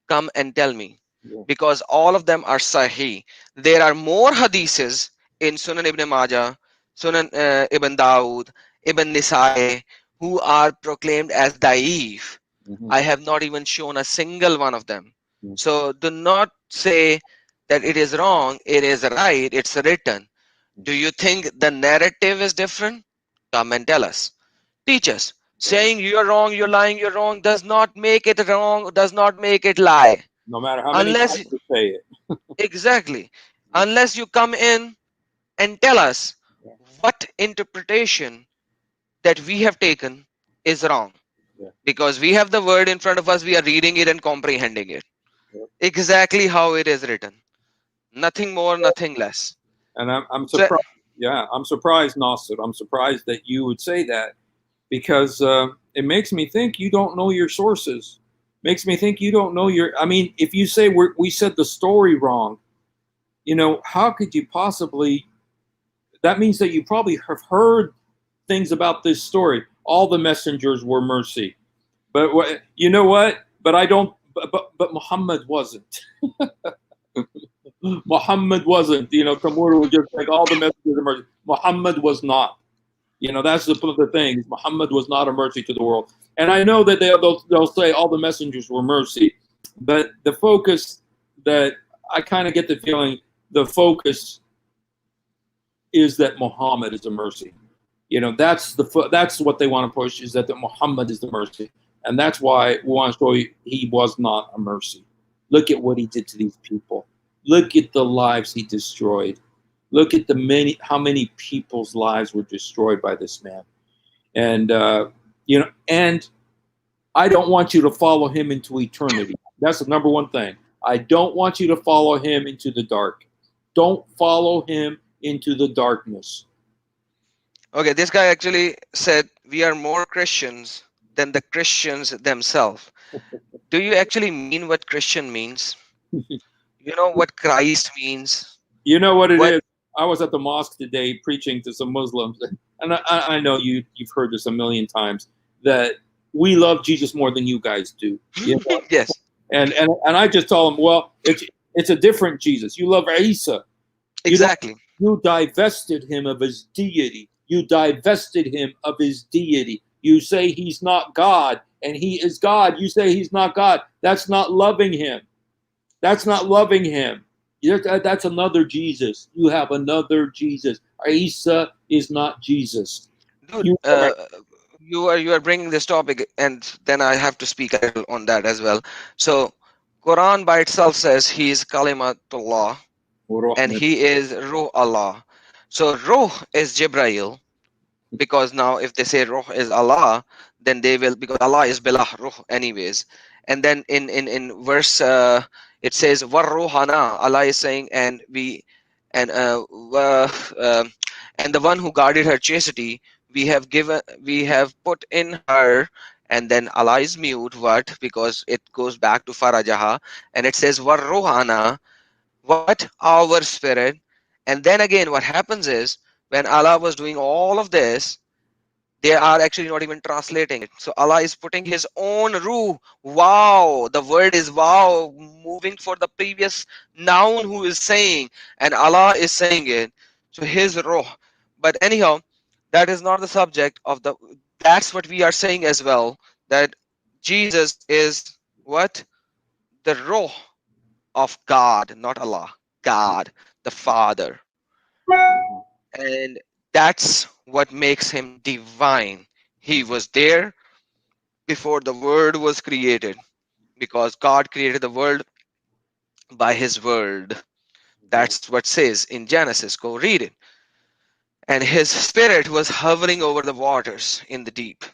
come and tell me, yes. because all of them are sahih. There are more hadiths in Sunan ibn Majah, Sunan ibn Dawud, ibn Nisa'i, who are proclaimed as daif. Mm-hmm. I have not even shown a single one of them. Mm-hmm. So do not say that it is wrong, it is right, it's written. Do you think the narrative is different? Come and tell us. Teach us. Saying you're wrong, you're lying, you're wrong does not make it wrong, does not make it lie. No matter how many Unless, times you say it. exactly, unless you come in and tell us Yeah, what interpretation that we have taken is wrong. yeah, Because we have the word in front of us, we are reading it and comprehending it yeah. exactly how it is written. Nothing more, nothing less. And I'm So, surprised. Yeah, I'm surprised, Nasser. I'm surprised that you would say that, because it makes me think you don't know your sources. Makes me think you don't know your. I mean, if you say we said the story wrong, you know, how could you possibly? That means that you probably have heard things about this story. All the messengers were mercy, but you know what? But I don't. But Muhammad wasn't. Muhammad wasn't. You know, Kamura was just like all the messengers of mercy. Muhammad was not. You know, that's the thing. Muhammad was not a mercy to the world. And I know that they'll say all the messengers were mercy. But the focus that I kind of get the feeling the focus is that Muhammad is a mercy. You know, that's what they want to push, is that Muhammad is the mercy, and that's why we want to show you he was not a mercy. Look at what he did to these people. Look at the lives he destroyed. Look at how many people's lives were destroyed by this man. And and I don't want you to follow him into eternity. That's the number one thing. I don't want you to follow him into the dark. Don't follow him into the darkness. Okay, this guy actually said we are more Christians than the Christians themselves. Do you actually mean what Christian means? You know what Christ means? You know what it What? is? I was at the mosque today preaching to some Muslims, and I know you've heard this a million times, that we love Jesus more than you guys do. You know? Yes, And I just tell them, well, it's a different Jesus. You love Isa. You don't. exactly. You divested him of his deity. You divested him of his deity. You say he's not God, and he is God. You say he's not God. That's not loving him. That's not loving him. That's another Jesus. You have another Jesus. Isa is not Jesus. Dude, You have you are bringing this topic, and then I have to speak a little on that as well. So, Quran by itself says he is Kalimatullah, and a he is Ruh Allah. So Ruh is Jibrail, because now if they say Ruh is Allah, then they will, because Allah is Bilah Ruh anyways. And then in verse it says Warruhana, Allah is saying, and we and and the one who guarded her chastity, we have put in her. And then Allah is mute, what? Because it goes back to Farajaha, and it says Warruhana, what? Our spirit. And then again what happens is, when Allah was doing all of this, they are actually not even translating it. So Allah is putting his own ruh. Wow, the word is wow, moving for the previous noun who is saying, and Allah is saying it. So his ruh. But anyhow, that is not the subject of the. That's what we are saying as well. That Jesus is what? The ruh of God, not Allah. God, the Father. And that's what makes him divine. He was there before the world was created, because God created the world by his word. That's what says in Genesis. Go read it. And his spirit was hovering over the waters in the deep.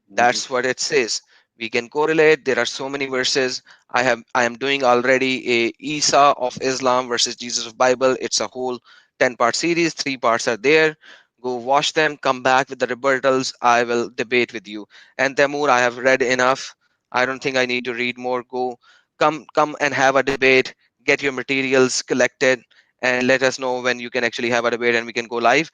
That's what it says. We can correlate. There are so many verses. I am doing already a Isa of Islam versus Jesus of Bible. It's a whole 10-part series. 3 parts are there. Go watch them. Come back with the rebuttals. I will debate with you. And Temur, I have read enough. I don't think I need to read more. Go, come and have a debate. Get your materials collected and let us know when you can actually have a debate and we can go live.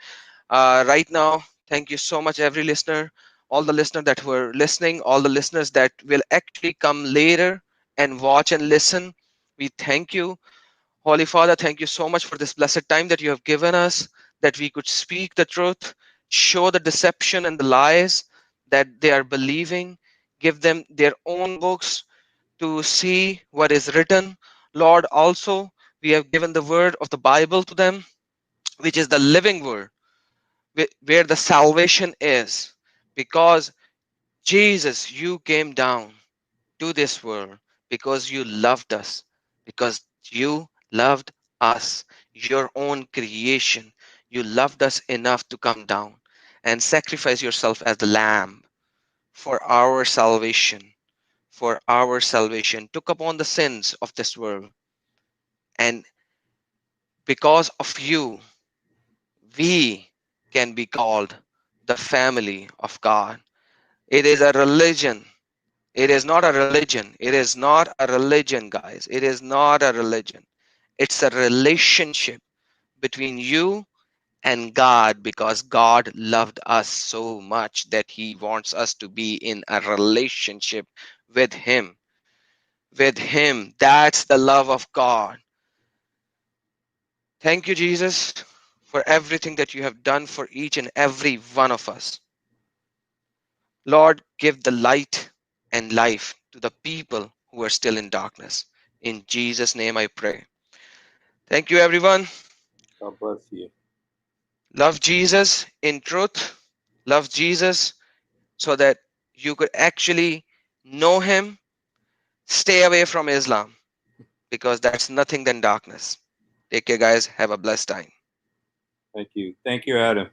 Right now, thank you so much, every listener, all the listeners that were listening, all the listeners that will actually come later and watch and listen. We thank you. Holy Father, thank you so much for this blessed time that you have given us, that we could speak the truth, show the deception and the lies that they are believing, give them their own books to see what is written. Lord, also, we have given the word of the Bible to them, which is the living word, where the salvation is. Because Jesus, you came down to this world because you loved us, because you loved us, your own creation. You loved us enough to come down and sacrifice yourself as the lamb for our salvation, for our salvation, took upon the sins of this world. And because of you, we can be called the family of God. It is a religion. It is not a religion. It is not a religion, guys. It is not a religion. It's a relationship between you and God, because God loved us so much that he wants us to be in a relationship with him. With him. That's the love of God. Thank you, Jesus, for everything that you have done for each and every one of us. Lord, give the light and life to the people who are still in darkness. In Jesus' name I pray. Thank you, everyone. God bless you. Love Jesus in truth. Love Jesus so that you could actually know him. Stay away from Islam because that's nothing than darkness. Take care, guys. Have a blessed time. Thank you. Thank you, Adam.